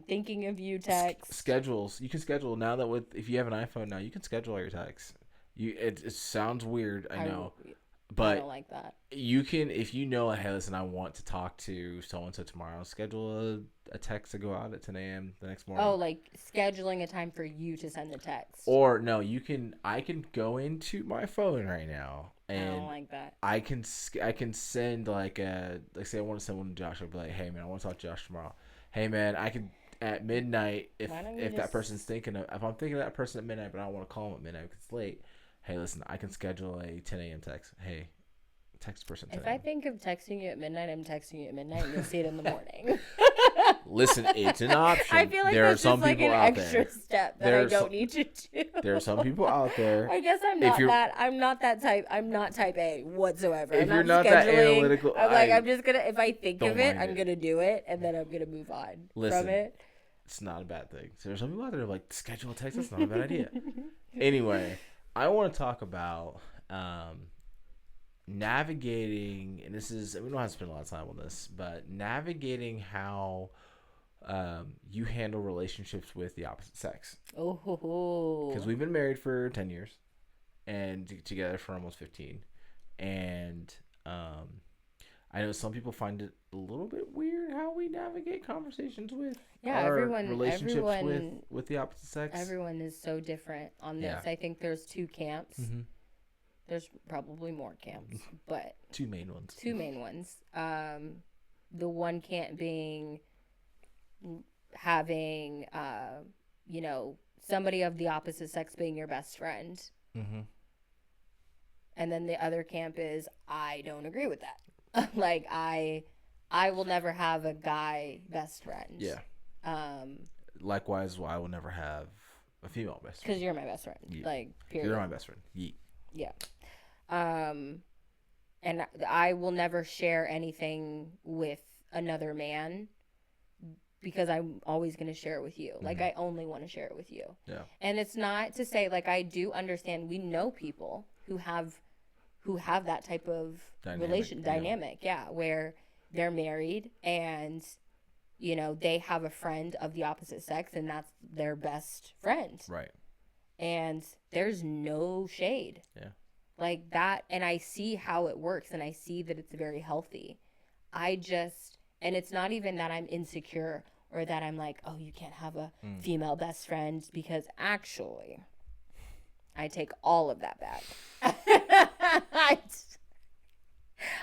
thinking of you texts. Schedules. You can schedule now that if you have an iPhone now, you can schedule all your texts. It sounds weird, I know. But I don't like that. You can, if you know, hey, listen, I want to talk to so-and-so tomorrow, schedule a text to go out at 10 a.m. the next morning. Oh, like scheduling a time for you to send the text. Or, no, I can go into my phone right now. And I don't like that. I can send like say I want to send one to Josh. I'll be like, hey man, I want to talk to Josh tomorrow. Hey man, I could at midnight if that person's if I'm thinking of that person at midnight, but I don't want to call them at midnight because it's late. Hey, listen, I can schedule a 10 a.m. text. Hey, text person. If I think of texting you at midnight, I'm texting you at midnight, and you'll see it in the morning. Listen, it's an option. I feel like there that's are some just like people an out extra there. step that I don't need to do. There are some people out there. I guess I'm not that type. I'm not type A whatsoever. If I'm you're not that analytical, I'm just gonna. If I think of it, I'm it. gonna do it, and then I'm gonna move on from it. It's not a bad thing. So there's some people out there like schedule a text. That's not a bad idea. Anyway, I want to talk about navigating, and we don't have to spend a lot of time on this, but navigating how you handle relationships with the opposite sex. Oh, because we've been married for 10 years and together for almost 15, and I know some people find it a little bit weird how we navigate conversations with relationships with the opposite sex. Everyone is so different on this. I think there's 2 camps. Mm-hmm. There's probably more camps, but 2 main ones. The one camp being having, somebody of the opposite sex being your best friend. Mm-hmm. And then the other camp is, I don't agree with that. Like, I will never have a guy best friend. Yeah. Likewise, I will never have a female best friend. Because you're my best friend. Yeah. Like, period. You're my best friend. Yeet. Yeah. And I will never share anything with another man because I'm always going to share it with you. Mm-hmm. Like, I only want to share it with you. Yeah. And it's not to say, like, I do understand we know people who have that type of dynamic, where they're married and, they have a friend of the opposite sex and that's their best friend. Right. And there's no shade. Yeah. Like that, and I see how it works and I see that it's very healthy. And it's not even that I'm insecure or that I'm like, oh, you can't have a female best friend, because actually I take all of that back.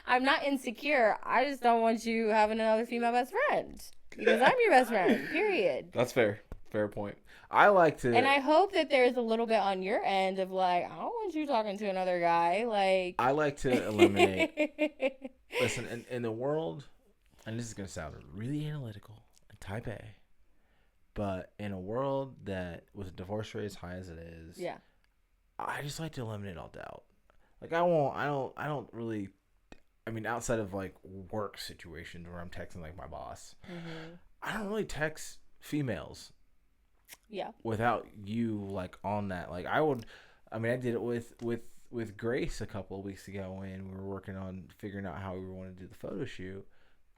I'm not insecure. I just don't want you having another female best friend because I'm your best friend, period. That's fair. Fair point. I like to... And I hope that there's a little bit on your end of like, I don't want you talking to another guy. Like, I like to eliminate... Listen, in the world, and this is going to sound really analytical and type A, but in a world that with a divorce rate as high as it is, yeah, I just like to eliminate all doubt. Like, I don't really... I mean, outside of like work situations where I'm texting like my boss, I don't really text females. Yeah. Without you like on that, like I did it with with Grace a couple of weeks ago when we were working on figuring out how we wanted to do the photo shoot.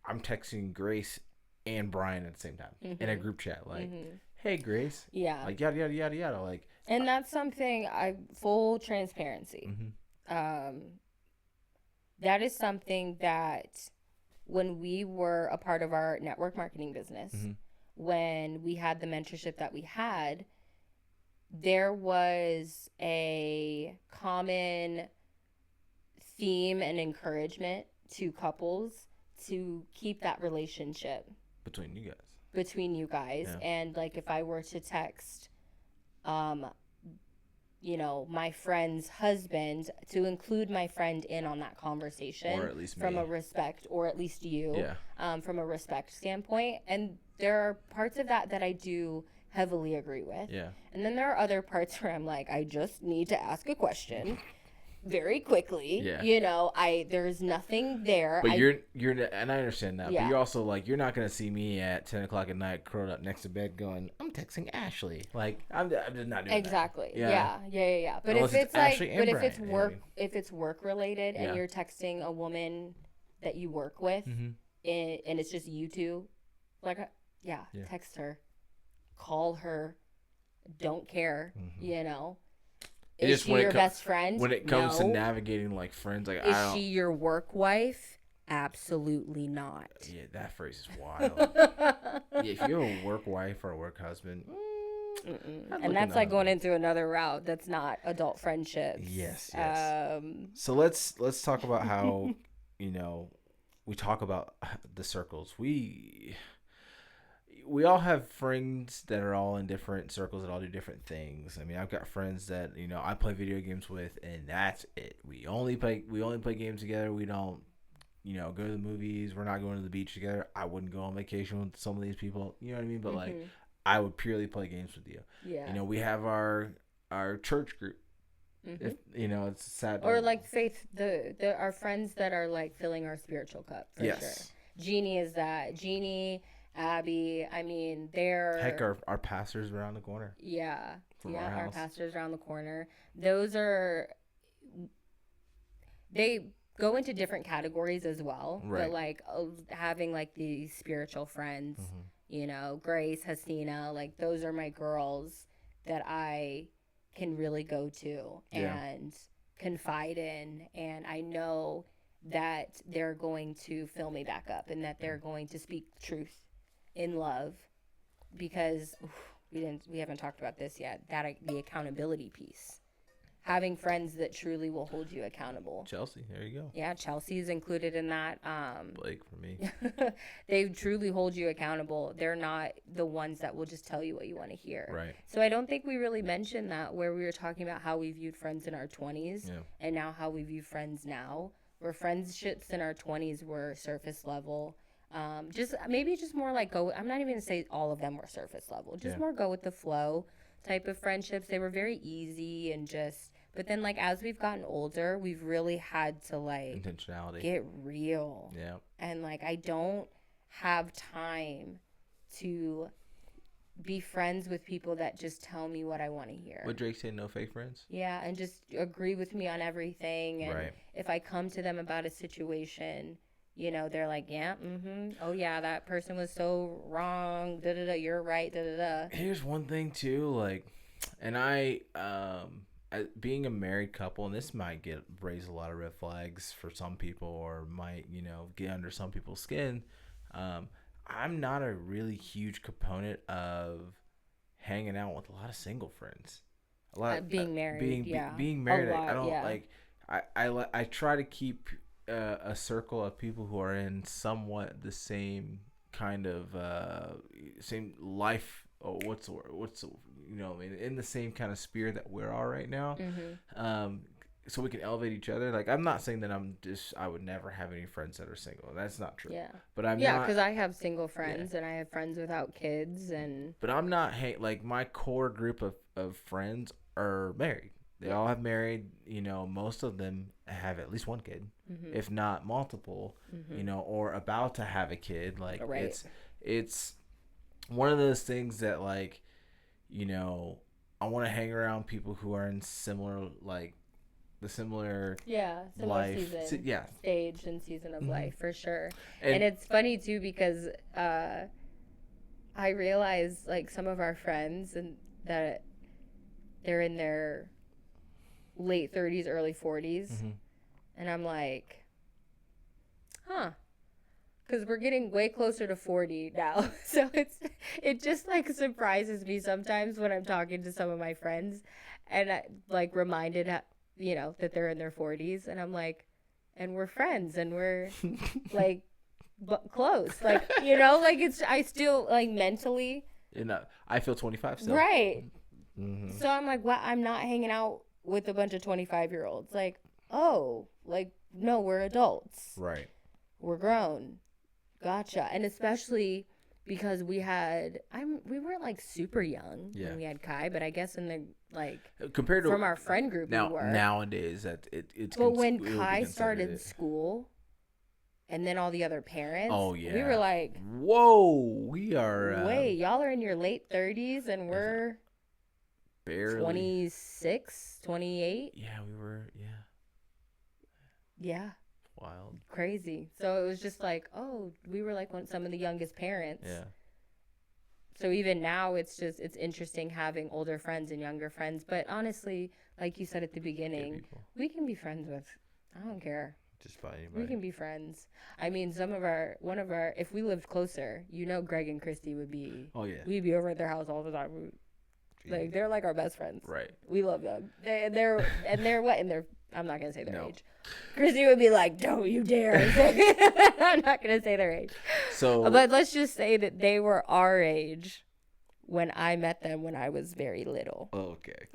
I'm texting Grace and Brian at the same time in a group chat, like, "Hey, Grace, yeah, like yada yada yada yada," like. And that's something I full transparency. That is something that when we were a part of our network marketing business, when we had the mentorship that we had, there was a common theme and encouragement to couples to keep that relationship between you guys. Yeah. And like if I were to text my friend's husband, to include my friend in on that conversation, or at least from me. A respect, or at least you, yeah. From a respect standpoint. And there are parts of that that I do heavily agree with. Yeah. And then there are other parts where I'm like, I just need to ask a question very quickly. Yeah. There's nothing there. But you're and I understand that. Yeah. But you're also like, you're not gonna see me at 10:00 at night curled up next to bed going, I'm texting Ashley. Like I'm just not doing exactly. that. Yeah. But unless if it's like, Ashley and but if Brian, it's work, if it's work related, and you're texting a woman that you work with, and it's just you two, like, text her, call her, don't care, Is she your best friend? When it comes to navigating like friends, like is she your work wife? Absolutely not. Yeah, that phrase is wild. If you're a work wife or a work husband, and that's like going into another route. That's not adult friendships. Yes. So let's talk about how we talk about the circles. We all have friends that are all in different circles that all do different things. I mean, I've got friends that I play video games with, and that's it. We only play games together. We don't go to the movies. We're not going to the beach together. I wouldn't go on vacation with some of these people. You know what I mean? But like, I would purely play games with you. Yeah. We have our church group. If it's sad. Or like faith, our friends that are like filling our spiritual cup. For sure. Jeannie is that. Jeannie, Abby, I mean, they're our pastors around the corner. Yeah. Our pastors around the corner. Those are, they go into different categories as well. Right. But like having like these spiritual friends, Grace, Hastina, like those are my girls that I can really go to and confide in, and I know that they're going to fill me back up, and that they're going to speak truth in love, because we haven't talked about this yet, that the accountability piece, having friends that truly will hold you accountable. Chelsea, there you go. Yeah, Chelsea's included in that. Blake for me. They truly hold you accountable. They're not the ones that will just tell you what you want to hear. Right. So I don't think we really mentioned that, where we were talking about how we viewed friends in our 20s and now how we view friends now, where friendships in our 20s were surface level. Just more like I'm not even going to say all of them were surface level. Just more go with the flow type of friendships. They were very easy and but then like as we've gotten older, we've really had to like intentionality, get real. Yeah. And like I don't have time to be friends with people that just tell me what I want to hear. What Drake said, no fake friends? Yeah, and just agree with me on everything. And if I come to them about a situation, they're like, yeah, oh yeah, that person was so wrong, da-da-da, you're right, da-da-da. Here's one thing too, like, and being a married couple, and this might raise a lot of red flags for some people, or might, get under some people's skin. I'm not a really huge component of hanging out with a lot of single friends. A lot being married, being married. Lot, I don't like. I try to keep a circle of people who are in somewhat the same kind of same life. Oh, what's in the same kind of spirit that we're all right now. So we can elevate each other. Like, I'm not saying that I would never have any friends that are single. That's not true. Yeah. But I'm not, because I have single friends and I have friends without kids, But I'm not like my core group of friends are married. They all have married. Most of them have at least one kid, if not multiple. Or about to have a kid. Like it's one of those things that like, I want to hang around people who are in similar like the similar similar life. season, stage and season of life for sure. And it's funny too because I realize like some of our friends and that they're in their late 30s, early 40s, and I'm like, huh. Because we're getting way closer to 40 now. So it just like surprises me sometimes when I'm talking to some of my friends and I like reminded, that they're in their 40s. And I'm like, and we're friends and we're like close. Like, like I still like mentally. I feel 25 still. Right. Mm-hmm. So I'm like, I'm not hanging out with a bunch of 25-year-olds. Like, oh, like, no, we're adults. Right. We're grown. Gotcha. And especially because we weren't like super young when we had Kai, but I guess in the like compared to from our friend group now we were. Nowadays it's but when Kai started school and then all the other parents, we were like, whoa, we are wait, y'all are in your late 30s and we're barely 26, 28. Yeah, we were. Yeah. Wild. Crazy. So it was just like, we were like some of the youngest parents. Yeah. So even now it's interesting having older friends and younger friends. But honestly, like you said at the beginning, we can be friends with, I don't care. Just about anybody. We can be friends. I mean, if we lived closer, Greg and Christy would be, we'd be over at their house all the time. Like, they're like our best friends. Right. We love them. They're what? And they're, I'm not going to say their age. Christy would be like, don't you dare. I'm not going to say their age. But let's just say that they were our age when I met them when I was very little. Okay.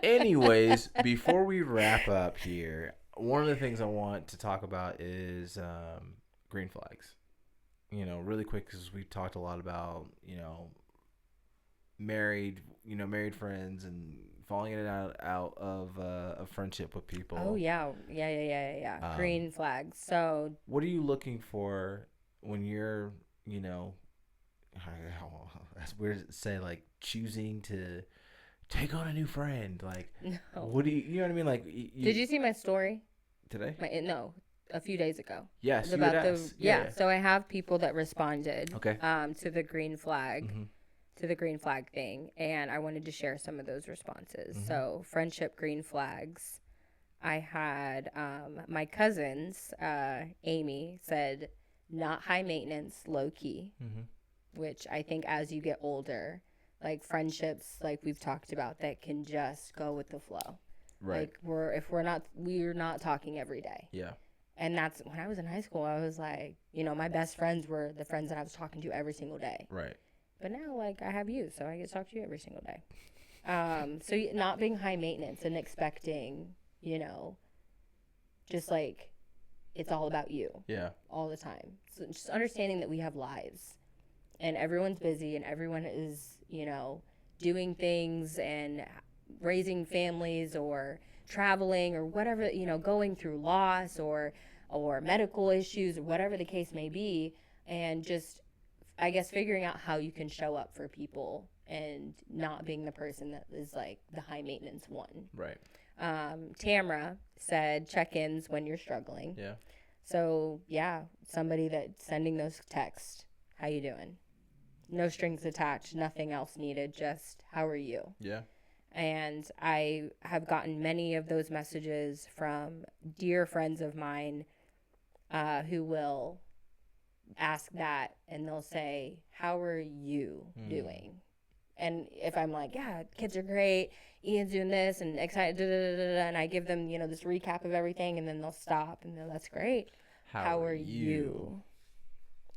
Anyways, before we wrap up here, one of the things I want to talk about is green flags. Really quick, because we talked a lot about, married friends and falling in and out of a friendship with people. Oh yeah. Green flags. So what are you looking for when you're, that's weird to say, like choosing to take on a new friend? Like, no. What do you know what I mean? Like, did you see my story today? No, a few days ago. Yes, about So I have people that responded. Okay. To the green flag. Mm-hmm. To the green flag thing, and I wanted to share some of those responses. Mm-hmm. So friendship green flags. I had my cousins, Amy said not high maintenance, low key, which I think as you get older, like friendships like we've talked about that can just go with the flow. Right. Like we're not talking every day. Yeah. And that's when I was in high school, I was like, my best friends were the friends that I was talking to every single day. Right. But now, like, I have you, so I get to talk to you every single day. So not being high maintenance and expecting, just like it's all about you. Yeah. All the time. So just understanding that we have lives and everyone's busy and everyone is, doing things and raising families or traveling or whatever, going through loss or medical issues or whatever the case may be, and just I guess figuring out how you can show up for people and not being the person that is like the high maintenance one. Right. Tamra said check-ins when you're struggling. Yeah. So yeah, somebody that's sending those texts. How you doing? No strings attached, nothing else needed, just how are you? Yeah. And I have gotten many of those messages from dear friends of mine who will ask that and they'll say, how are you doing? And if I'm like, yeah, kids are great, Ian's doing this and excited, and I give them, this recap of everything, and then they'll stop and they're, that's great. How are you?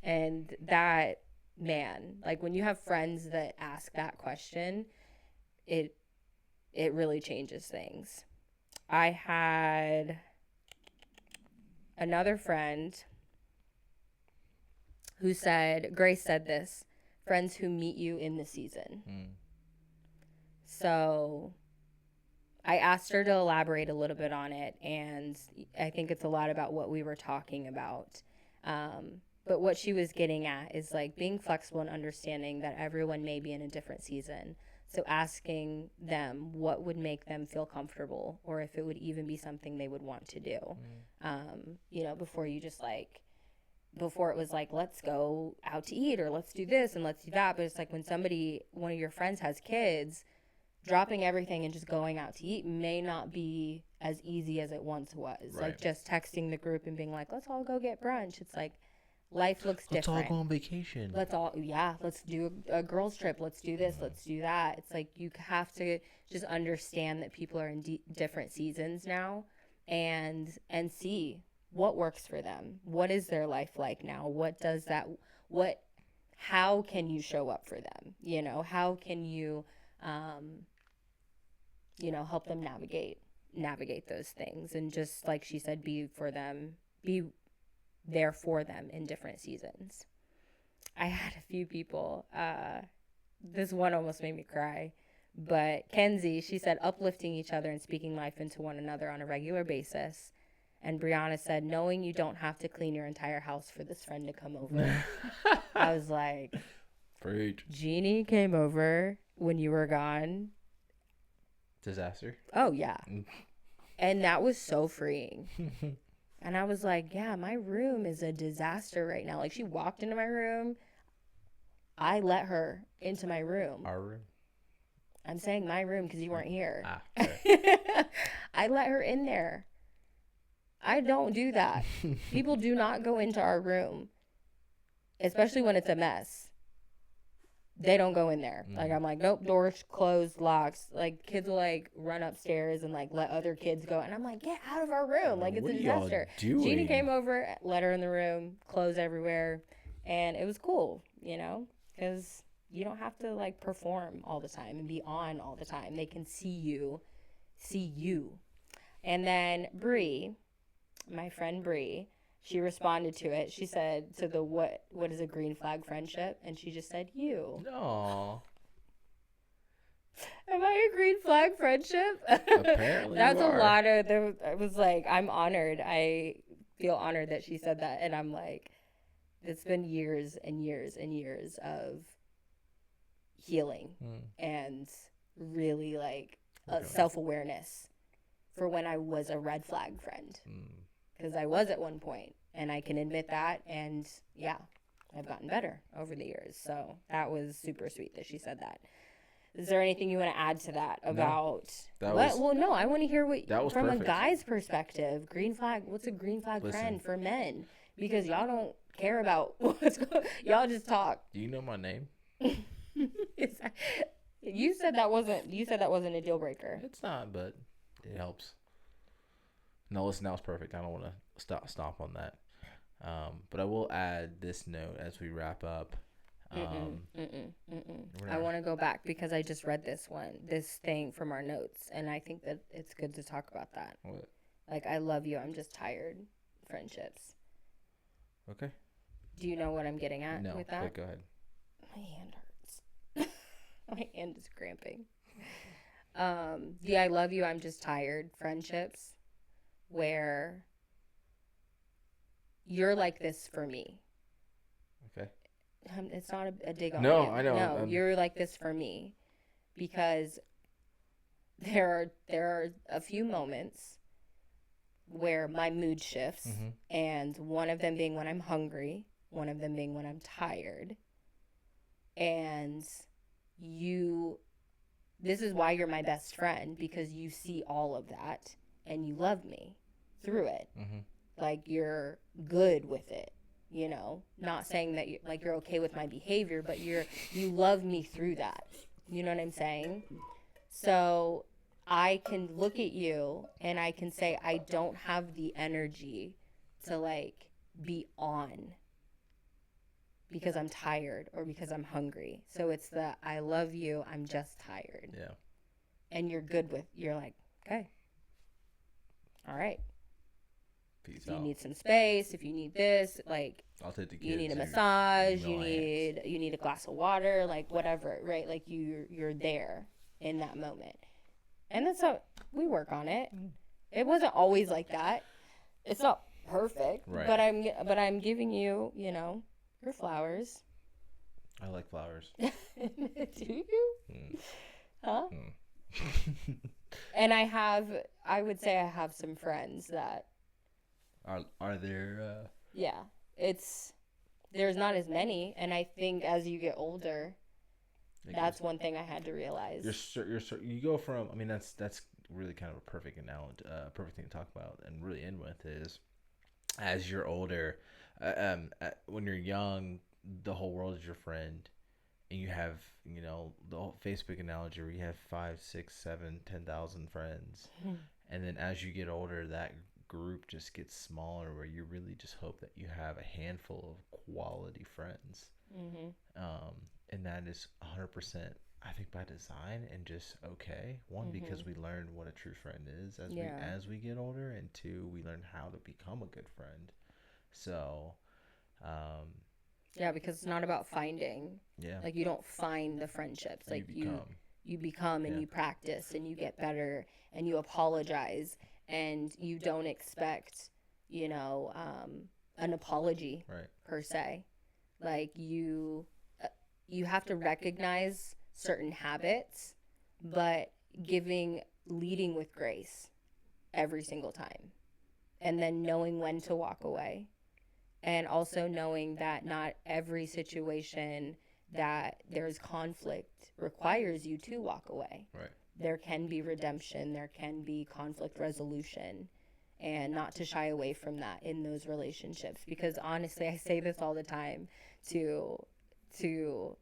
And that, man, like when you have friends that ask that question, it really changes things. I had another friend who said, Grace said this, friends who meet you in the season. So I asked her to elaborate a little bit on it, and I think it's a lot about what we were talking about. But what she was getting at is like being flexible and understanding that everyone may be in a different season. So asking them what would make them feel comfortable, or if it would even be something they would want to do. You know, before you just like, before it was like, let's go out to eat, or let's do this and let's do that. But it's like when somebody, one of your friends has kids, dropping everything and just going out to eat may not be as easy as it once was. Right. Like just texting the group and being like, let's all go get brunch. It's like, life looks different. Let's all go on vacation. Let's do a girls trip. Let's do this. Let's do that. It's like you have to just understand that people are in different seasons now, and see what works for them. What is their life like now? How can you show up for them? You know, how can you, help them navigate those things, and just like she said, be there for them in different seasons. I had a few people, this one almost made me cry, but Kenzie, she said, uplifting each other and speaking life into one another on a regular basis. And Brianna said, knowing you don't have to clean your entire house for this friend to come over. I was like, Preach. Jeannie came over when you were gone. Disaster. Oh, yeah. And that was so freeing. And I was like, yeah, my room is a disaster right now. Like, she walked into my room. I let her into my room. Our room? I'm saying my room because you weren't here. Sure. I let her in there. I don't do that. People do not go into our room, especially when it's a mess. They don't go in there. Like, I'm like, nope, doors closed, locks. Like, kids will, like, run upstairs and, like, let other kids go. And I'm like, get out of our room. Like, it's a disaster. Jeannie came over, let her in the room, clothes everywhere. And it was cool, you know, because you don't have to, like, perform all the time and be on all the time. They can see you. And then Bree, my friend Bree, she responded to it. She said to the what is a green flag friendship? And she just said, you. Aww. Am I a green flag friendship? Apparently That's a lot of, I was like, I'm honored. I feel honored that she said that. And I'm like, it's been years and years and years of healing and really like self-awareness for when I was a red flag friend. Because I was at one point, and I can admit that, and yeah, I've gotten better over the years. So that was super sweet that she said that. Is there anything you want to add to that about no, I want to hear what from perfect. A guy's perspective. Green flag, what's a green flag friend for men? Because y'all don't care about what's going. Y'all just talk. Do you know my name? You said that wasn't a deal breaker. It's not, but it helps. No, listen, that was perfect. I don't want to stop on that. But I will add this note as we wrap up. I want to go back because I just read this thing from our notes, and I think that it's good to talk about that. What? Like, I love you, I'm just tired. Friendships. Okay. Do you know what I'm getting at with that? No, go ahead. My hand hurts. My hand is cramping. The I love you, I'm just tired friendships. Where you're like this for me. Okay. It's not a dig on you. I know. No, you're like this for me because there are a few moments where my mood shifts, and one of them being when I'm hungry, one of them being when I'm tired, and this is why you're my best friend, because you see all of that and you love me through it. Like, you're good with it, you know, not saying that you're okay with my behavior, but you love me through that. You know what I'm saying? So I can look at you and I can say, I don't have the energy to like be on because I'm tired or because I'm hungry. So it's the, I love you, I'm just tired. Yeah. And you're like, okay. All right. Peace if out. You need some space, if you need this, like, I'll take the kids. You need a massage, you need a glass of water, like whatever, right? Like you're there in that moment. And that's how we work on it. It wasn't always like that. It's not perfect, right. But I'm giving you, your flowers. I like flowers. Do you? Huh? And I would say I have some friends that are there? Yeah, there's not as many, and I think as you get older, that's one thing I had to realize. You go from. I mean, that's really kind of a perfect analogy, perfect thing to talk about and really end with is as you're older, when you're young, the whole world is your friend, and you have the whole Facebook analogy where you have 5, 6, 7, 10,000 friends, and then as you get older, that group just gets smaller where you really just hope that you have a handful of quality friends. And that is 100%, I think, by design and just okay. One, because we learn what a true friend is as we get older, and two, we learn how to become a good friend. So, yeah, because it's not about finding. Yeah. Like you don't find the friendships. Like you become and you practice and you get better and you apologize and you don't expect, an apology per se. Like you have to recognize certain habits, but leading with grace every single time. And then knowing when to walk away. And also knowing that not every situation that there's conflict requires you to walk away. Right. There can be redemption, there can be conflict resolution, and not to shy away from that in those relationships. Because honestly, I say this all the time to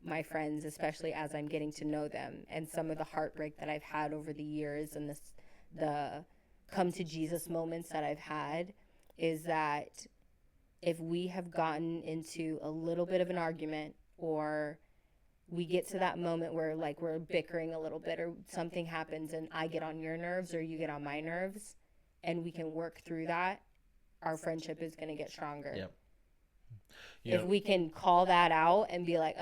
my friends, especially as I'm getting to know them, and some of the heartbreak that I've had over the years and the come to Jesus moments that I've had, is that if we have gotten into a little bit of an argument, or we get to that moment where like we're bickering a little bit or something happens and I get on your nerves or you get on my nerves, and we can work through that, our friendship is going to get stronger. Yep. If we can call that out and be like,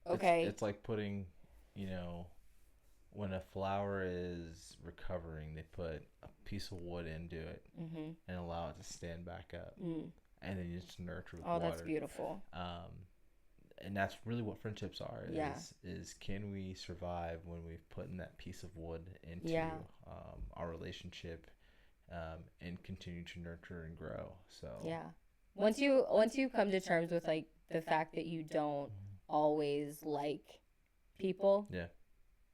okay. It's like putting, when a flower is recovering, they put a piece of wood into it and allow it to stand back up. And then you just nurture with water. Oh, that's beautiful. And that's really what friendships are. Is can we survive when we've put in that piece of wood into our relationship, and continue to nurture and grow. So once you come to terms with like the fact that you don't always like people,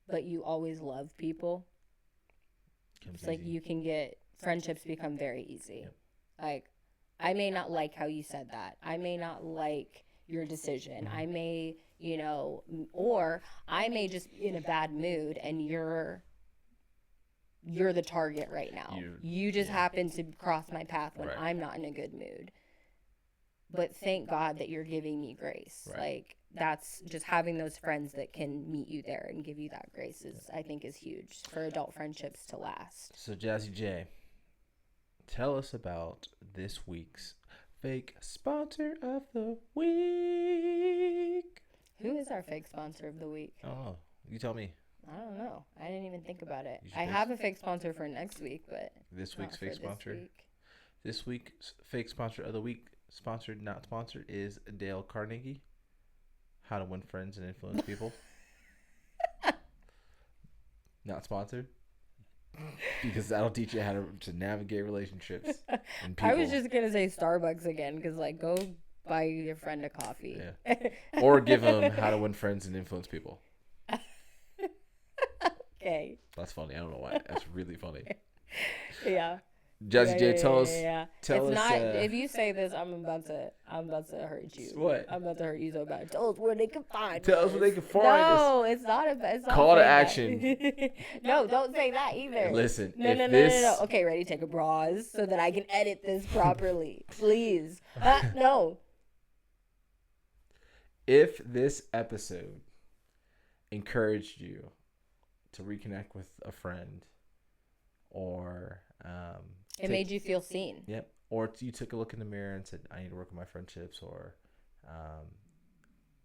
but you always love people, it's like you can get friendships become very easy. Like, I may not like how you said that. I may not like your decision. I may, or I may just be in a bad mood and you're the target right now. You just happen to cross my path when I'm not in a good mood. But thank God that you're giving me grace. Like, that's just having those friends that can meet you there and give you that grace I think is huge for adult friendships to last. So Jazzy J, tell us about this week's fake sponsor of the week. Who is our fake sponsor of the week? Oh, you tell me. I don't know. I didn't even think about it. I have a fake sponsor for next week, but this week's fake sponsor. This week's fake sponsor of the week, sponsored, not sponsored, is Dale Carnegie. How to Win Friends and Influence People. Not sponsored. Because that'll teach you how to navigate relationships and people. I was just gonna say Starbucks again, because like, go buy your friend a coffee. Or give them How to Win Friends and Influence People. Okay. That's funny. I don't know why. That's really funny. Yeah. Jazzy J, tell us. Tell us. If you say this, I'm about to hurt you. What? I'm about to hurt you so bad. Tell us where they can find. Tell us where they can find. No, it's not a call to action. No, don't say that either. Listen. No. Okay, ready? Take a pause so that I can edit this properly, please. No. If this episode encouraged you to reconnect with a friend, or it made you feel seen. Yep. Or you took a look in the mirror and said, I need to work on my friendships, or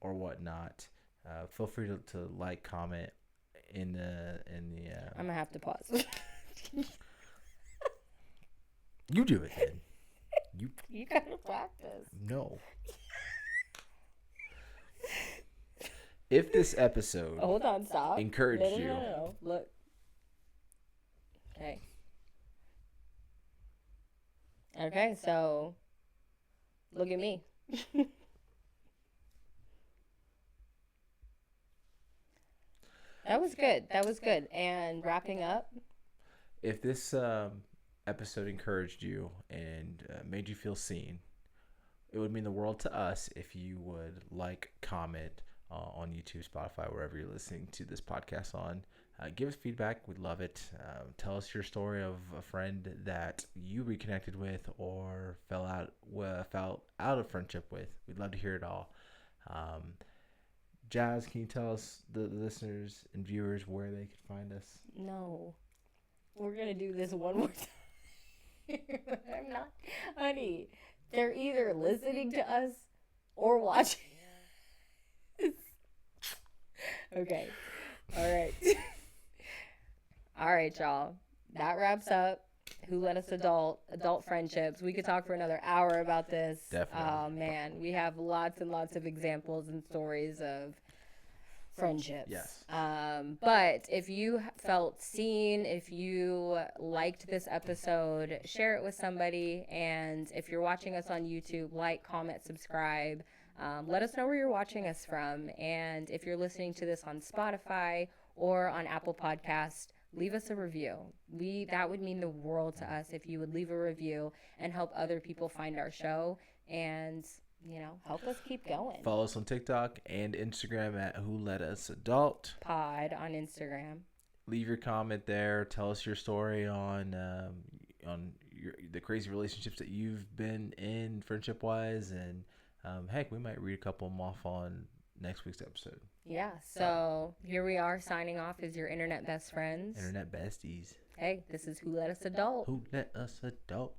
whatnot. Feel free to like, comment in the. I'm gonna have to pause. You do it then. You gotta practice. No. If this episode hold on, stop. encouraged you. No. Look. Okay. Okay, so look at me. That was good. That was good. And wrapping up. If this episode encouraged you and made you feel seen, it would mean the world to us if you would like, comment on YouTube, Spotify, wherever you're listening to this podcast on. Give us feedback. We'd love it. Tell us your story of a friend that you reconnected with or fell out of friendship with. We'd love to hear it all. Jazz, can you tell us, the listeners and viewers, where they can find us? No. We're going to do this one more time. I'm not. Honey, they're either listening to us or watching us. Okay. All right. All right, y'all. That wraps up Who Let Us Adult Friendships. We could talk for another hour about this. Definitely. Oh, man. We have lots and lots of examples and stories of friendships. Yes. But if you felt seen, if you liked this episode, share it with somebody. And if you're watching us on YouTube, like, comment, subscribe. Let us know where you're watching us from. And if you're listening to this on Spotify or on Apple Podcast, leave us a review. That would mean the world to us if you would leave a review and help other people find our show and, help us keep going. Follow us on TikTok and Instagram at Who Let Us Adult Pod on Instagram. Leave your comment there. Tell us your story on the crazy relationships that you've been in friendship wise, and heck, we might read a couple of them off on next week's episode. Yeah, so here we are signing off as your internet best friends. Internet besties. Hey, this is Who Let Us Adult. Who Let Us Adult.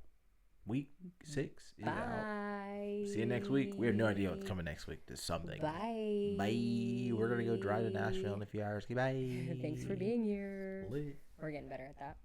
Week 6 is Bye. out. See you next week. We have no idea what's coming next week. There's something. Bye. Bye. We're going to go drive to Nashville in a few hours. Okay, bye. Thanks for being here. Lit. We're getting better at that.